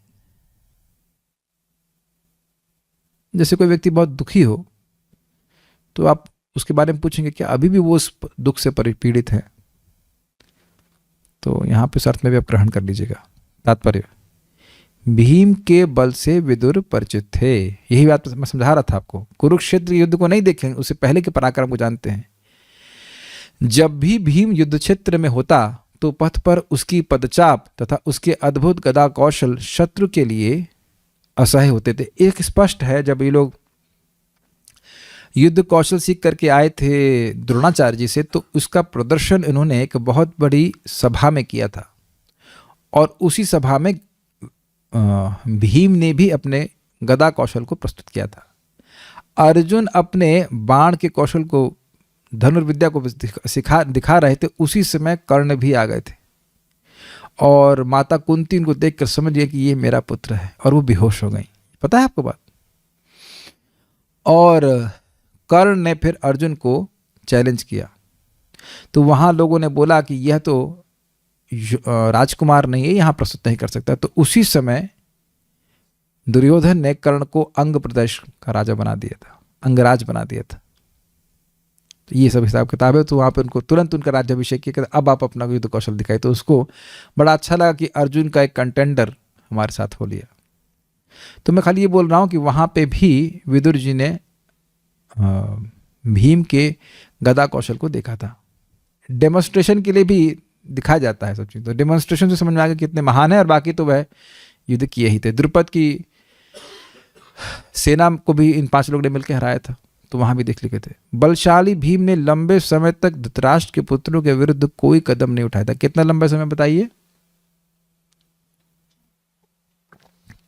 जैसे कोई व्यक्ति बहुत दुखी हो तो आप उसके बारे में पूछेंगे क्या अभी भी वो उस दुख से पीड़ित है? तो यहां पे इस अर्थ में भी आप ग्रहण कर लीजिएगा। तात्पर्य, भीम के बल से विदुर परिचित थे। यही बात मैं समझा रहा था आपको। कुरुक्षेत्र युद्ध को नहीं देखेंगे, उससे पहले के पराक्रम को जानते हैं। जब भी भीम युद्ध क्षेत्र में होता तो पथ पर उसकी पदचाप तथा उसके अद्भुत गदा कौशल शत्रु के लिए असह्य होते थे। एक स्पष्ट है, जब ये लोग युद्ध कौशल सीख करके आए थे द्रोणाचार्य जी से, तो उसका प्रदर्शन इन्होंने एक बहुत बड़ी सभा में किया था और उसी सभा में भीम ने भी अपने गदा कौशल को प्रस्तुत किया था। अर्जुन अपने बाण के कौशल को, धनुर्विद्या को दिखा रहे थे, उसी समय कर्ण भी आ गए थे और माता कुंती उनको देखकर समझ गई कि ये मेरा पुत्र है और वो बेहोश हो गई। पता है आपको बात? और कर्ण ने फिर अर्जुन को चैलेंज किया तो वहां लोगों ने बोला कि यह तो राजकुमार नहीं है, यहां प्रस्तुत नहीं कर सकता। तो उसी समय दुर्योधन ने कर्ण को अंग प्रदेश का राजा बना दिया था, अंगराज बना दिया था। तो ये सब हिसाब किताब है। तो वहां पे उनको तुरंत उनका राज्याभिषेक किया, अब आप अपना युद्ध कौशल दिखाई। तो उसको बड़ा अच्छा लगा कि अर्जुन का एक कंटेंडर हमारे साथ हो लिया। तो मैं खाली ये बोल रहा हूं कि वहां पे भी विदुर जी ने भीम के गदा कौशल को देखा था। डेमोन्स्ट्रेशन के लिए भी दिखाया जाता है सब चीज़। तो डेमोन्स्ट्रेशन से समझ में आ गया कितने महान है, और बाकी तो वह युद्ध किए ही थे। द्रुपद की सेना को भी इन 5 लोग ने मिलकर हराया था, तो वहां भी देख लिखे थे। बलशाली भीम ने लंबे समय तक धृतराष्ट्र के पुत्रों के विरुद्ध कोई कदम नहीं उठाया था। कितना लंबा समय बताइए?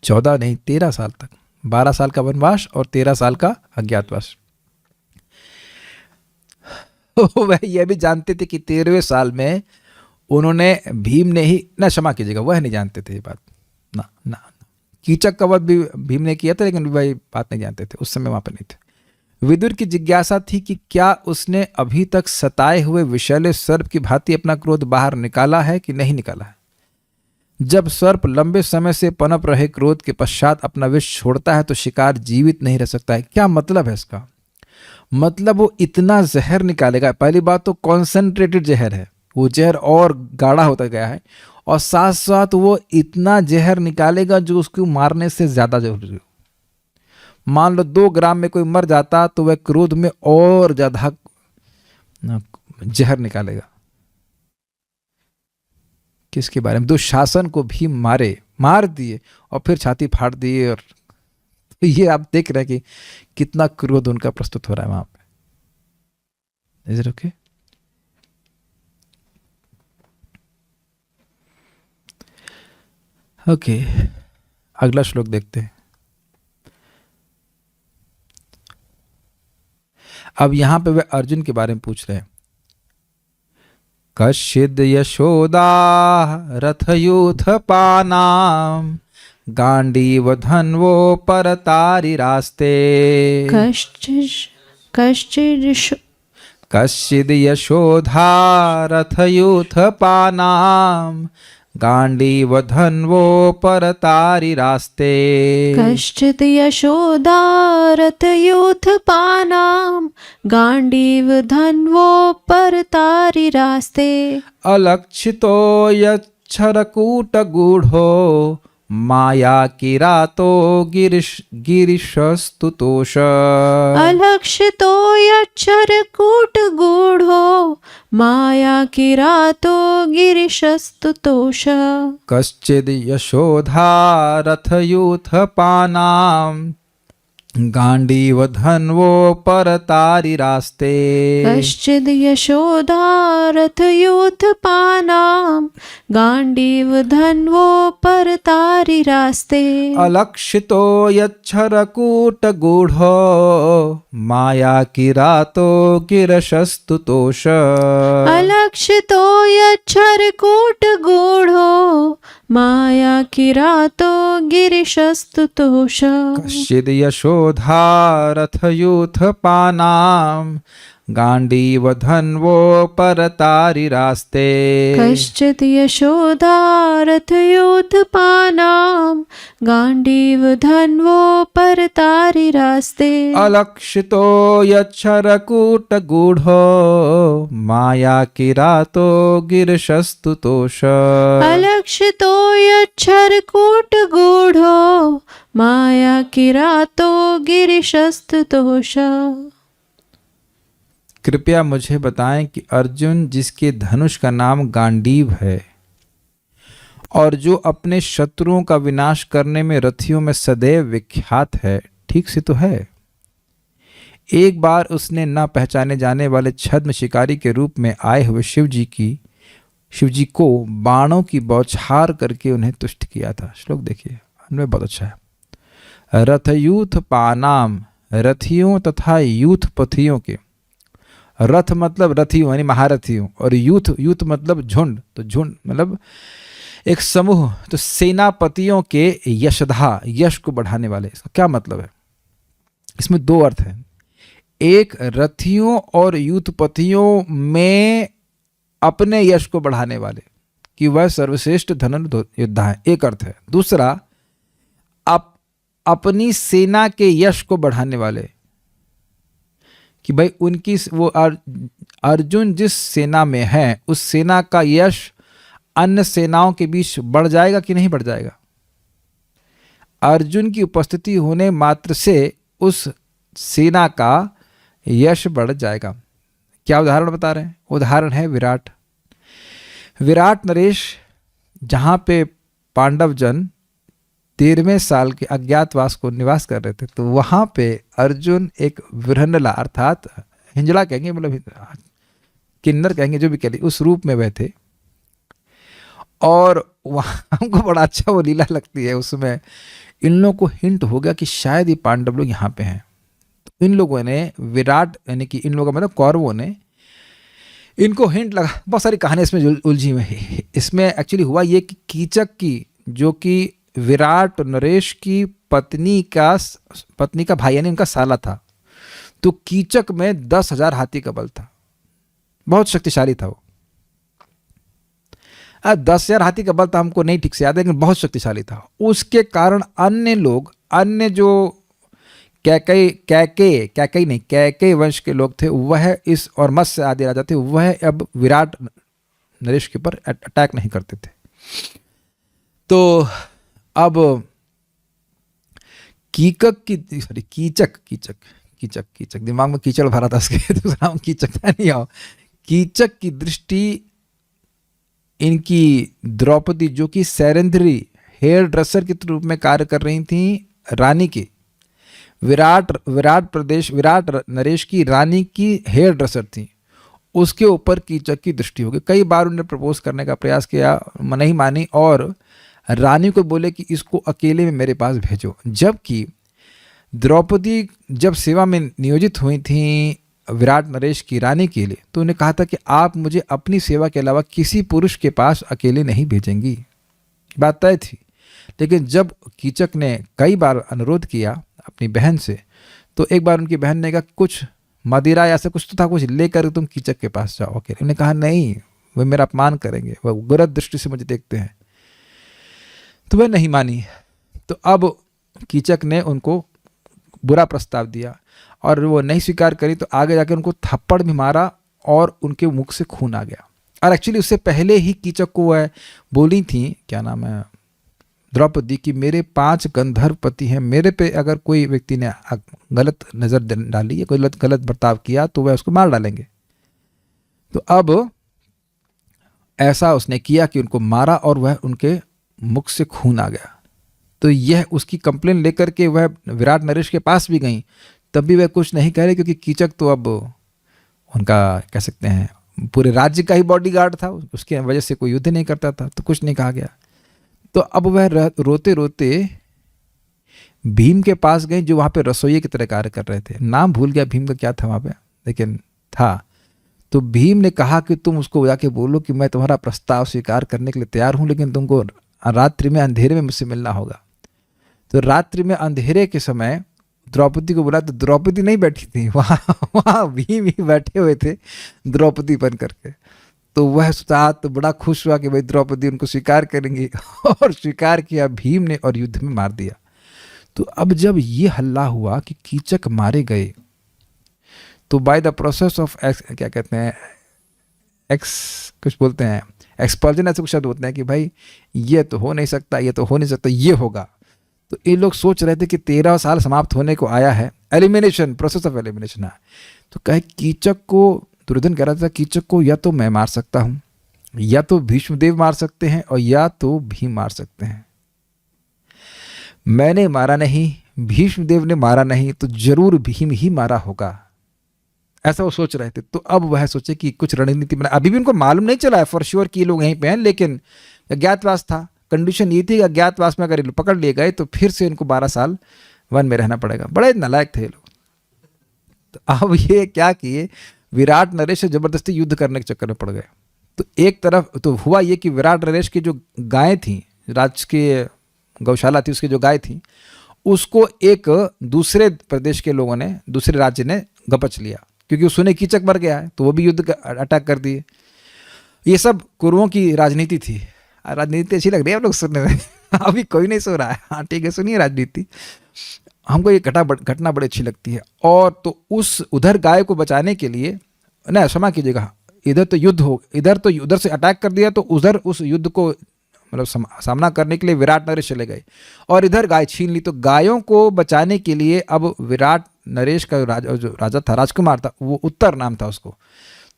14 नहीं 13 साल तक। 12 साल का वनवास और 13 साल का अज्ञातवास। वह यह भी जानते थे कि 13वें साल में उन्होंने, भीम ने ही ना, क्षमा कीजिएगा, वह नहीं जानते थे ये बात ना, कीचक का वध भी भीम ने किया था, लेकिन भाई बात नहीं जानते थे, उस समय वहां पर नहीं थे। विदुर की जिज्ञासा थी कि क्या उसने अभी तक सताए हुए विषैले सर्प की भांति अपना क्रोध बाहर निकाला है कि नहीं निकाला है। जब सर्प लंबे समय से पनप रहे क्रोध के पश्चात अपना विष छोड़ता है तो शिकार जीवित नहीं रह सकता है। क्या मतलब है इसका? मतलब वो इतना जहर निकालेगा, पहली बात तो कॉन्सेंट्रेटेड जहर है, वो जहर और गाढ़ा होता गया है, और साथ साथ वो इतना जहर निकालेगा जो उसको मारने से ज्यादा जरूरी हो। मान लो 2 ग्राम में कोई मर जाता तो वह क्रोध में और ज्यादा जहर निकालेगा। किसके बारे में? दुशासन को भी मार दिए और फिर छाती फाड़ दिए। और तो ये आप देख रहे हैं कि कितना क्रोध उनका प्रस्तुत हो रहा है वहां पे। Is it okay? ओके, अगला श्लोक देखते हैं। अब यहां पे वे अर्जुन के बारे में पूछ रहे हैं। कश्चिद यशोदा रथयूथ पानाम गांडीव धन्वो परतारिरास्ते। कश्चिद यशोधा रथयूथ पानाम गांडीव धन्वो परतारिरास्ते। कश्चित् यशोदा रथयूथपानां गांडीव धन्वो परतारिरास्ते। अलक्षितो यच्छरकूटगूढ़ो माया किरातो गिरिशस्तुतोष। अलक्षितो यच्छरकूटगूढ़ो माया किरातो गिरिशस्तुतोष। कश्चिद् यशोधा रथयूथपानां गांडीव धन्वो परतारिरास्ते। कश्चिद् यशोदा रथयूथपानां गांडीव धन्वो परतारिरास्ते। अलक्षितो यच्छरकूटगूढ़ो माया किरातो गिरिशस्तुतोष। अलक्षितो यच्छरकूटगूढ़ो माया किरातो गिरिशस्तुतोष। कश्चिद् यशोधा रथयूथपानां गांडीव धन्वो परतारिरास्ते। कश्चित् यशोदा रथयूथपानां गांडीव धन्वो परतारिरास्ते। अलक्षितो यच्छरकूटगूढ़ो माया किरातो गिरिशस्तुतोष। अलक्षितो यच्छरकूटगूढ़ो माया किरातो गिरिशस्तुतोष। कृपया मुझे बताएं कि अर्जुन, जिसके धनुष का नाम गांडीव है और जो अपने शत्रुओं का विनाश करने में रथियों में सदैव विख्यात है, ठीक से तो है? एक बार उसने न पहचाने जाने वाले छद्म शिकारी के रूप में आए हुए शिव जी को बाणों की बौछार करके उन्हें तुष्ट किया था। श्लोक देखिए, उनमें बहुत अच्छा है। रथयूथ पानाम, रथियों तथा यूथपथियों के। रथ मतलब रथियों यानी महारथियों, और यूथ मतलब झुंड, तो झुंड मतलब एक समूह, तो सेनापतियों के यशधा, यश को बढ़ाने वाले। इसका क्या मतलब है? इसमें 2 अर्थ हैं। एक, रथियों और यूथपतियों में अपने यश को बढ़ाने वाले, कि वह सर्वश्रेष्ठ धनुर्योद्धा है, एक अर्थ है। दूसरा, अपनी सेना के यश को बढ़ाने वाले, कि भाई उनकी वो अर्जुन जिस सेना में है उस सेना का यश अन्य सेनाओं के बीच बढ़ जाएगा कि नहीं बढ़ जाएगा। अर्जुन की उपस्थिति होने मात्र से उस सेना का यश बढ़ जाएगा। क्या उदाहरण बता रहे हैं? उदाहरण है विराट नरेश, जहाँ पे पांडव जन 13वें साल के अज्ञातवास को निवास कर रहे थे, तो वहाँ पे अर्जुन एक विरहनला अर्थात हिंजड़ा कहेंगे, मतलब किन्नर कहेंगे, जो भी कह ली, उस रूप में वह थे। और वहाँ हमको बड़ा अच्छा वो लीला लगती है। उसमें इन लोगों को हिंट हो गया कि शायद ये पांडव लोग यहाँ पे हैं। तो इन लोगों ने विराट यानी कि इन लोगों का मतलब कौरवों ने इनको हिंट लगा। बहुत सारी कहानी इसमें उलझी हुई है। इसमें एक्चुअली हुआ ये कि कीचक की, जो कि विराट नरेश की पत्नी का भाई यानी उनका साला था। तो कीचक में 10,000 हाथी का बल था, बहुत शक्तिशाली था वो। 10,000 हाथी का बल था, हमको नहीं ठीक से याद है, लेकिन बहुत शक्तिशाली था। उसके कारण अन्य लोग, अन्य जो कैकेयी वंश के लोग थे वह इस, और मत्स्य आदि राजा थे, वह अब विराट नरेश के ऊपर अटैक नहीं करते थे। तो अब कीचक दिमाग में कीचड़ भरा था उसके, दूसरा नाम कीचक था, नहीं आओ। कीचक की दृष्टि इनकी द्रौपदी, जो कि सैरंध्री हेयर ड्रेसर के रूप में कार्य कर रही थी, रानी की, विराट नरेश की रानी की हेयर ड्रेसर थी, उसके ऊपर कीचक की दृष्टि हो गई। कई बार उन्हें प्रपोज करने का प्रयास किया, नहीं मानी, और रानी को बोले कि इसको अकेले में मेरे पास भेजो। जबकि द्रौपदी जब सेवा में नियोजित हुई थी विराट नरेश की रानी के लिए, तो उन्हें कहा था कि आप मुझे अपनी सेवा के अलावा किसी पुरुष के पास अकेले नहीं भेजेंगी, बात तय थी। लेकिन जब कीचक ने कई बार अनुरोध किया अपनी बहन से, तो एक बार उनकी बहन ने कहा कुछ मदिरा या ऐसा कुछ तो था, कुछ लेकर तुम कीचक के पास जाओ अकेले। उन्होंने कहा नहीं, वे मेरा अपमान करेंगे, वह गलत दृष्टि से मुझे देखते हैं। तो वह नहीं मानी। तो अब कीचक ने उनको बुरा प्रस्ताव दिया और वो नहीं स्वीकार करी, तो आगे जाकर उनको थप्पड़ भी मारा और उनके मुख से खून आ गया। और एक्चुअली उससे पहले ही कीचक को वह बोली थी, क्या नाम है, द्रौपदी, कि मेरे 5 गंधर्व पति हैं, मेरे पे अगर कोई व्यक्ति ने गलत नज़र डाली या कोई गलत बर्ताव किया तो वह उसको मार डालेंगे। तो अब ऐसा उसने किया कि उनको मारा और वह उनके मुख से खून आ गया। तो यह उसकी कंप्लेन लेकर के वह विराट नरेश के पास भी गई, तब भी वह कुछ नहीं कह रहे, क्योंकि कीचक तो अब उनका कह सकते हैं पूरे राज्य का ही बॉडीगार्ड था, उसके वजह से कोई युद्ध नहीं करता था, तो कुछ नहीं कहा गया। तो अब वह रोते रोते भीम के पास गए, जो वहाँ पे रसोइये की तरह कार्य कर रहे थे। नाम भूल गया भीम का क्या था वहाँ पे, लेकिन था। तो भीम ने कहा कि तुम उसको जाके बोलो कि मैं तुम्हारा प्रस्ताव स्वीकार करने के लिए तैयार हूँ, लेकिन तुमको रात्रि में अंधेरे में मुझसे मिलना होगा। तो रात्रि में अंधेरे के समय द्रौपदी को बुला, तो द्रौपदी नहीं बैठी थी वहाँ भीम ही बैठे हुए थे द्रौपदी बन करके। तो वह साथ तो बड़ा खुश हुआ कि भाई द्रौपदी उनको स्वीकार करेंगी, और स्वीकार किया भीम ने और युद्ध में मार दिया। तो अब जब ये हल्ला हुआ कि कीचक मारे गए, तो बाय द प्रोसेस ऑफ क्या कहते हैं, कुछ बोलते हैं एक्सपल्जन, ऐसे कुछ शब्द होते हैं कि भाई ये तो हो नहीं सकता, ये तो हो नहीं सकता, ये होगा। तो ये लोग सोच रहे थे कि 13 साल समाप्त होने को आया है, एलिमिनेशन, प्रोसेस ऑफ एलिमिनेशन है। तो कहे कीचक को, दुर्योधन कह रहा था कीचक को या तो मैं मार सकता हूँ, या तो भीष्मदेव मार सकते हैं, और या तो भीम मार सकते हैं। मैंने मारा नहीं, भीष्मदेव ने मारा नहीं, तो जरूर भीम ही मारा होगा, ऐसा वो सोच रहे थे। तो अब वह सोचे कि कुछ रणनीति बना। अभी भी उनको मालूम नहीं चला है फॉर श्योर कि ये लोग यहीं पे हैं, लेकिन अज्ञातवास था। कंडीशन ये थी कि अज्ञातवास में अगर पकड़ लिए गए तो फिर से इनको 12 साल वन में रहना पड़ेगा। बड़े नालायक थे ये लोग। तो अब ये क्या किए, विराट नरेश से जबरदस्ती युद्ध करने के चक्कर में पड़ गए। तो एक तरफ तो हुआ ये कि विराट नरेश की जो गायें थी, राजकीय गौशाला थी, उसकी जो गाय थी, उसको एक दूसरे प्रदेश के लोगों ने, दूसरे राज्य ने गपच लिया, क्योंकि सुने कीचक मर गया है, तो वो भी युद्ध अटैक कर दिए। ये सब कुरुओं की राजनीति थी। राजनीति अच्छी लग रही है आप लोग सुनने में अभी कोई नहीं सो रहा है, हाँ ठीक है, सुनिए राजनीति। हमको ये घटना बड़ी अच्छी लगती है। और तो उधर गाय को बचाने के लिए, ना क्षमा कीजिएगा, इधर तो युद्ध हो, उधर से अटैक कर दिया, तो उधर उस युद्ध को मतलब सामना करने के लिए विराट नरेश चले गए, और इधर गाय छीन ली। तो गायों को बचाने के लिए अब विराट नरेश का जो राजा था, राजकुमार था, वो उत्तर नाम था उसको।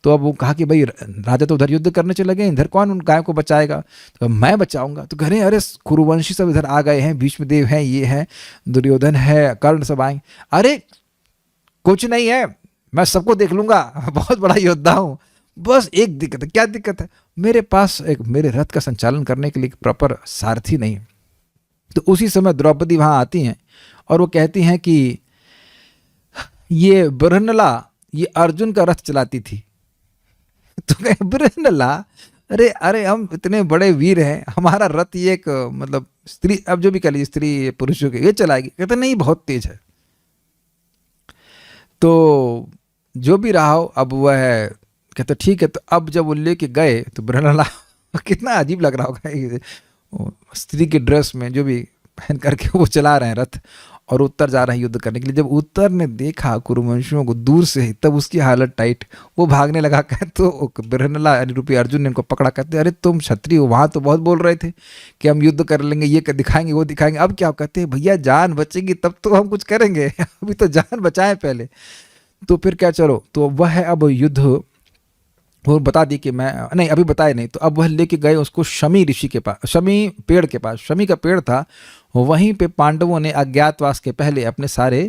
तो अब वो कहा कि भाई राजा तो उधर युद्ध करने चले गए, इधर कौन उन गायों को बचाएगा, तो मैं बचाऊंगा। तो कह रहे अरे कुरुवंशी सब इधर आ गए हैं, भीष्मदेव हैं, ये हैं, दुर्योधन है, कर्ण सब आएंगे। अरे कुछ नहीं है, मैं सबको देख लूंगा, बहुत बड़ा योद्धा हूँ। बस एक दिक्कत है। क्या दिक्कत है? मेरे पास मेरे रथ का संचालन करने के लिए प्रॉपर सारथी नहीं। तो उसी समय द्रौपदी वहां आती हैं और वो कहती हैं कि ये बृहन्नला ये अर्जुन का रथ चलाती थी। तो बृहन्नला अरे अरे हम इतने बड़े वीर हैं, हमारा रथ ये एक मतलब स्त्री, अब जो भी कह लीजिए स्त्री पुरुषों के, ये चलाएगी। कहते नहीं बहुत तेज है। तो जो भी रहा हो, अब वह कहते ठीक है। तो अब जब वो लेके गए तो बृहनला कितना अजीब लग रहा होगा, वो स्त्री की ड्रेस में जो भी पहन करके वो चला रहे हैं रथ, और उत्तर जा रहे हैं युद्ध करने के लिए। जब उत्तर ने देखा कुरुवंशियों को दूर से ही, तब उसकी हालत टाइट, वो भागने लगा। कह तो बृहनला रूपी अर्जुन ने इनको पकड़ा, कहते अरे तुम क्षत्रिय हो, वहाँ तो बहुत बोल रहे थे कि हम युद्ध कर लेंगे, ये दिखाएंगे वो दिखाएंगे, अब क्या? कहते हैं भैया जान बचेगी तब तो हम कुछ करेंगे, अभी तो जान बचाएं पहले। तो फिर क्या, चलो तो वह है अब युद्ध, वो बता दी कि मैं नहीं, अभी बताए नहीं। तो अब वह लेके गए उसको शमी ऋषि के पास, शमी पेड़ के पास। शमी का पेड़ था, वहीं पे पांडवों ने अज्ञातवास के पहले अपने सारे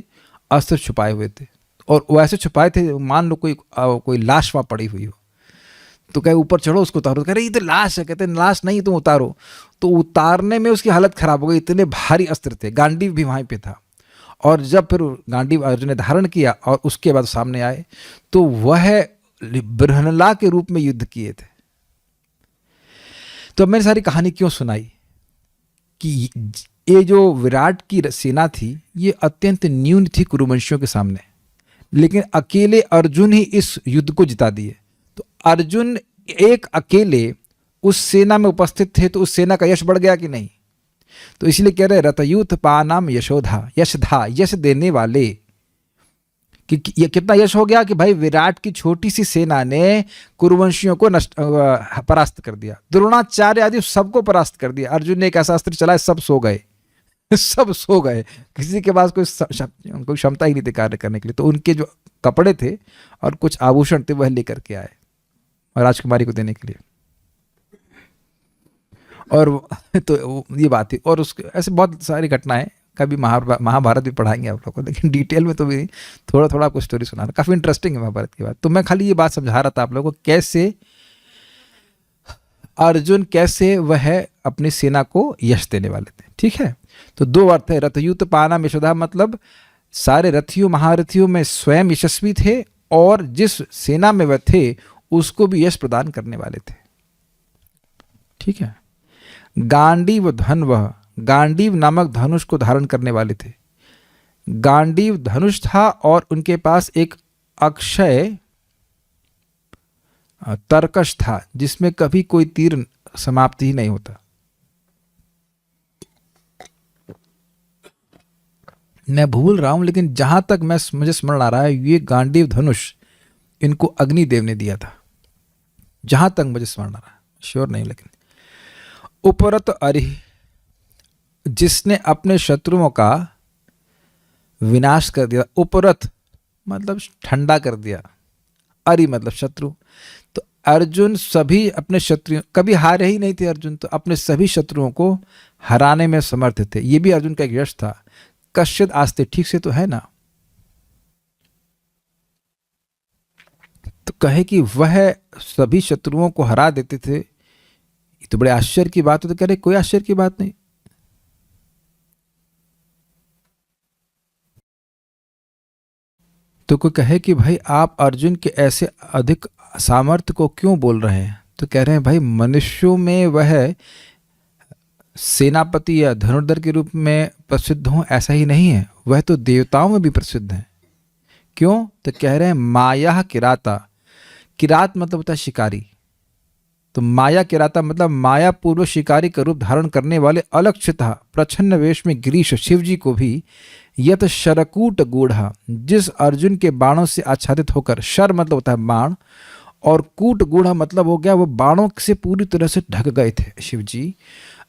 अस्त्र छुपाए हुए थे, और वैसे छुपाए थे मान लो कोई लाश वहाँ पड़ी हुई हो। तो कहे ऊपर चढ़ो उसको उतारो, कह रहे ये तो लाश है। कहते लाश नहीं, तुम उतारो। तो उतारने में उसकी हालत खराब हो गई, इतने भारी अस्त्र थे। गांडीव भी वहीं पे था, और जब फिर गांडीव अर्जुन ने धारण किया और उसके बाद सामने आए, तो वह बृहनला के रूप में युद्ध किए थे। तो अब मैंने सारी कहानी क्यों सुनाई कि ये जो विराट की सेना थी, ये अत्यंत न्यून थी कुरुवंशियों के सामने, लेकिन अकेले अर्जुन ही इस युद्ध को जिता दिए। तो अर्जुन एक अकेले उस सेना में उपस्थित थे, तो उस सेना का यश बढ़ गया कि नहीं? तो इसलिए कह रहे रथयूथ पानाम यशोधा, यशधा, यश देने वाले, कि ये कितना यश हो गया कि भाई विराट की छोटी सी सेना ने कुरुवंशियों को परास्त कर दिया, द्रोणाचार्य आदि सबको परास्त कर दिया। अर्जुन ने एक ऐसा अस्त्र चलाया, सब सो गए, सब सो गए, किसी के पास कोई क्षमता ही नहीं थी कार्य करने के लिए। तो उनके जो कपड़े थे और कुछ आभूषण थे वह लेकर के आए राजकुमारी को देने के लिए। और तो ये बात थी, और उसके ऐसे बहुत सारी घटनाएं, कभी महाभारत भी पढ़ाएंगे आप लोग को, लेकिन डिटेल में तो भी थोड़ा थोड़ा आपको स्टोरी सुनाना, काफ़ी इंटरेस्टिंग है महाभारत की बात। तो मैं खाली ये बात समझा रहा था आप लोगों को, कैसे अर्जुन कैसे वह अपनी सेना को यश देने वाले थे। ठीक है, तो दो अर्थ है, रथयुत पाना यशोधा, मतलब सारे रथियों महारथियों में स्वयं यशस्वी थे, और जिस सेना में वह थे उसको भी यश प्रदान करने वाले थे। ठीक है, गांडीव धन्वः, गांडीव नामक धनुष को धारण करने वाले थे। गांडीव धनुष था, और उनके पास एक अक्षय तर्कश था, जिसमें कभी कोई तीर समाप्ति ही नहीं होता। मैं भूल रहा हूं, लेकिन जहां तक मुझे स्मरण आ रहा है, ये गांडीव धनुष इनको अग्निदेव ने दिया था, जहां तक मुझे स्मरण आ रहा है, श्योर नहीं। लेकिन उपरत अरिह, जिसने अपने शत्रुओं का विनाश कर दिया। उपरत मतलब ठंडा कर दिया, अरि मतलब शत्रु। तो अर्जुन सभी अपने शत्रु, कभी हारे ही नहीं थे अर्जुन, तो अपने सभी शत्रुओं को हराने में समर्थ थे। ये भी अर्जुन का एक यश था। कश्यद आस्ते, ठीक से तो है ना? तो कहे कि वह सभी शत्रुओं को हरा देते थे, ये तो बड़े आश्चर्य की बात है। तो कह रहे कोई आश्चर्य की बात नहीं। तो कोई कहे कि भाई आप अर्जुन के ऐसे अधिक सामर्थ्य को क्यों बोल रहे हैं? तो कह रहे हैं भाई मनुष्यों में वह सेनापति या धनुर्धर के रूप में प्रसिद्ध हो ऐसा ही नहीं है, वह तो देवताओं में भी प्रसिद्ध है। क्यों? तो कह रहे हैं माया किराता, किरात मतलब होता है शिकारी, तो माया किराता मतलब माया पूर्व शिकारी का रूप धारण करने वाले अलक्षिता प्रच्छन्न वेश में गिरीश शिव जी को भी यत शरकूट गूढ़ा, जिस अर्जुन के बाणों से आच्छादित होकर, शर मतलब होता है बाण, और कूट गूढ़ा मतलब हो गया वो बाणों से पूरी तरह से ढक गए थे शिव जी।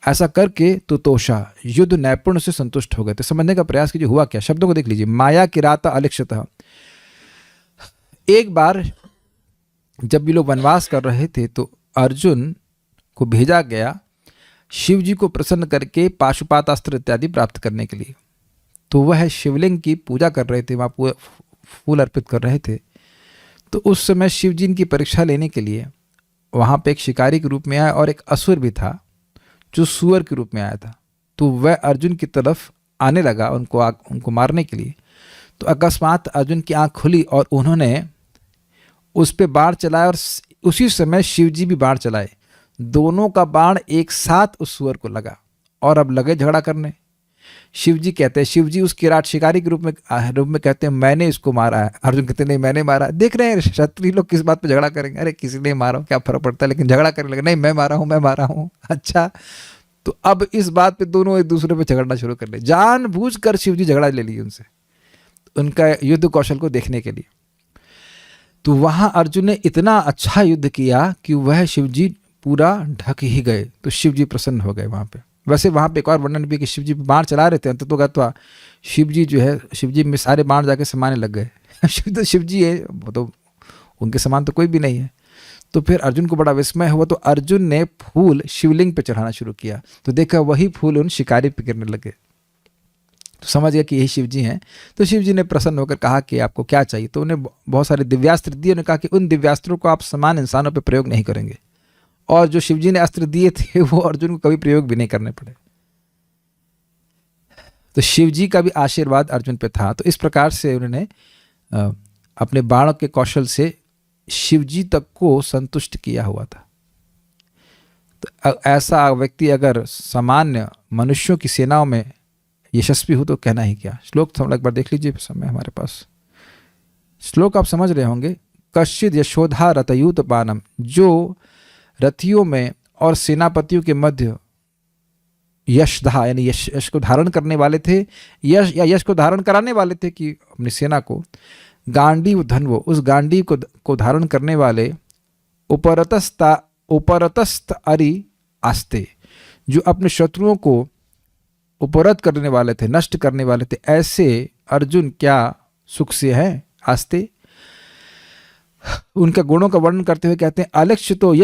ऐसा करके तुतोषा, युद्ध नैपुण्य से संतुष्ट हो गए थे। समझने का प्रयास कीजिए हुआ क्या, शब्दों को देख लीजिए। माया किराता अलक्षिता, एक बार जब ये लोग वनवास कर रहे थे तो अर्जुन को भेजा गया शिव जी को प्रसन्न करके पाशुपातास्त्र इत्यादि प्राप्त करने के लिए। तो वह शिवलिंग की पूजा कर रहे थे, वहाँ फूल अर्पित कर रहे थे। तो उस समय शिव जी की परीक्षा लेने के लिए वहाँ पे एक शिकारी के रूप में आया, और एक असुर भी था जो सुअर के रूप में आया था। तो वह अर्जुन की तरफ आने लगा उनको मारने के लिए। तो अकस्मात अर्जुन की आँख खुली और उन्होंने उस पर बाण चलाया, और उसी समय शिव जी भी बाण चलाए। दोनों का बाण एक साथ उस सुअर को लगा और अब लगे झगड़ा करने। शिवजी कहते हैं, शिवजी उस किराट शिकारी के रूप में कहते हैं मैंने इसको मारा है। अर्जुन कहते नहीं मैंने मारा। देख रहे हैं क्षत्रिय लोग किस बात पे झगड़ा करेंगे, अरे किसी ने मारा क्या फर्क पड़ता है, लेकिन झगड़ा करने लगे नहीं मैं मारा हूँ मैं मारा हूँ। अच्छा, तो अब इस बात पे दोनों एक दूसरे पे झगड़ना शुरू कर ले। जानबूझकर शिवजी झगड़ा ले लिए उनसे, उनका युद्ध कौशल को देखने के लिए। तो वहां अर्जुन ने इतना अच्छा युद्ध किया कि वह शिवजी पूरा ढक ही गए, तो शिवजी प्रसन्न हो गए वहां पे। वैसे वहां पे एक और वर्णन भी है कि शिवजी बाण चला रहे थे, अंततोगत्वा शिवजी जो है, शिवजी में सारे बाण जाके समाने लग गए। शिवजी है वो, तो उनके समान तो कोई भी नहीं है। तो फिर अर्जुन को बड़ा विस्मय हुआ, तो अर्जुन ने फूल शिवलिंग पे चढ़ाना शुरू किया, तो देखा वही फूल उन शिकारी पे गिरने लगे। तो समझ गया कि यही शिवजी हैं। तो शिवजी ने प्रसन्न होकर कहा कि आपको क्या चाहिए, तो उन्हें बहुत सारे दिव्यास्त्र दिए। उन्होंने कहा कि उन दिव्यास्त्रों को आप समान इंसानों पर प्रयोग नहीं करेंगे, और जो शिवजी ने अस्त्र दिए थे वो अर्जुन को कभी प्रयोग भी नहीं करने पड़े। तो शिवजी का भी आशीर्वाद अर्जुन पे था। तो इस प्रकार से उन्होंने अपने बाणों के कौशल से शिवजी तक को संतुष्ट किया हुआ था। तो ऐसा व्यक्ति अगर सामान्य मनुष्यों की सेनाओं में यशस्वी हो तो कहना ही क्या। श्लोक थोड़ा एक बार देख लीजिए, समय हमारे पास। श्लोक आप समझ रहे होंगे। कश्चिद यशोधा रथयूत पानम, जो रथियों में और सेनापतियों के मध्य यशधा यानी यश को धारण करने वाले थे, यश या यश को धारण कराने वाले थे कि अपनी सेना को। गांडीव धन्वो, उस गांडीव को धारण करने वाले। उपरतस्त अरि आस्ते, जो अपने शत्रुओं को उपरत करने वाले थे, नष्ट करने वाले थे, ऐसे अर्जुन क्या सुख से हैं। आस्ते उनका गुणों का वर्णन करते हुए कहते हैं अलक्षितो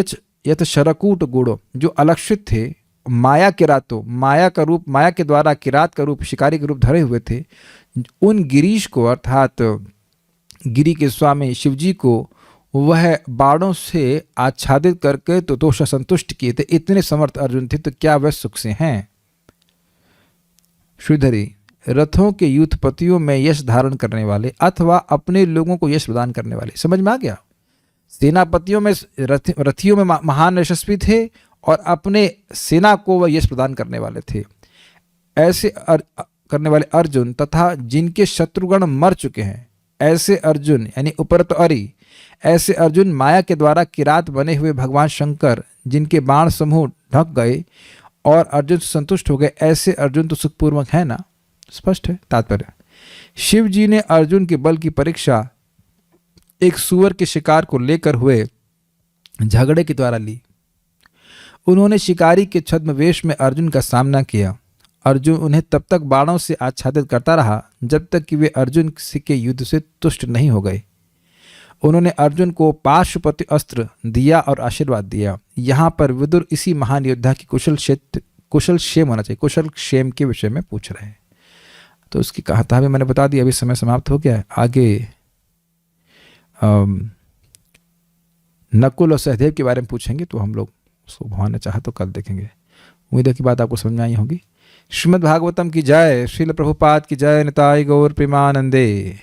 यथ शरकूट गुणो, जो अलक्षित थे, माया किरातो, माया का रूप, माया के द्वारा किरात का रूप, शिकारी के रूप धरे हुए थे, उन गिरीश को अर्थात गिरी के स्वामी शिवजी को वह बाणों से आच्छादित करके तो दोष संतुष्ट किए थे। इतने समर्थ अर्जुन थे, तो क्या वह सुख से हैं। श्रीधरी, रथों के यूथपतियों में यश धारण करने वाले अथवा अपने लोगों को यश प्रदान करने वाले। समझ में आ गया। सेनापतियों में रथियों में महान यशस्वी थे और अपने सेना को वह यश प्रदान करने वाले थे। ऐसे करने वाले अर्जुन तथा जिनके शत्रुगण मर चुके हैं, ऐसे अर्जुन यानी उपरत अरि, ऐसे अर्जुन माया के द्वारा किरात बने हुए भगवान शंकर जिनके बाण समूह ढक गए और अर्जुन संतुष्ट हो गए, ऐसे अर्जुन तो सुखपूर्वक है ना। स्पष्ट है तात्पर्य। शिव जी ने अर्जुन के बल की परीक्षा एक सूअर के शिकार को लेकर हुए झगड़े के द्वारा ली। उन्होंने शिकारी के छद्मवेश में अर्जुन का सामना किया। अर्जुन उन्हें तब तक बाणों से आच्छादित करता रहा जब तक कि वे अर्जुन के युद्ध से तुष्ट नहीं हो गए। उन्होंने अर्जुन को पाशुपति अस्त्र दिया और आशीर्वाद दिया। यहाँ पर विदुर इसी महान योद्धा की कुशल क्षेम होना चाहिए, कुशल क्षेम के विषय में पूछ रहे हैं। तो उसकी कहानी भी मैंने बता दी, अभी समय समाप्त हो गया है। आगे नकुल और सहदेव के बारे में पूछेंगे, तो हम लोग उसको भगवान ने चाहा तो कल देखेंगे। उम्मीद है कि बात आपको समझ में आई होगी। श्रीमद् भागवतम की जय, श्रील प्रभुपाद की जय, निताई गौर प्रेमानंदे।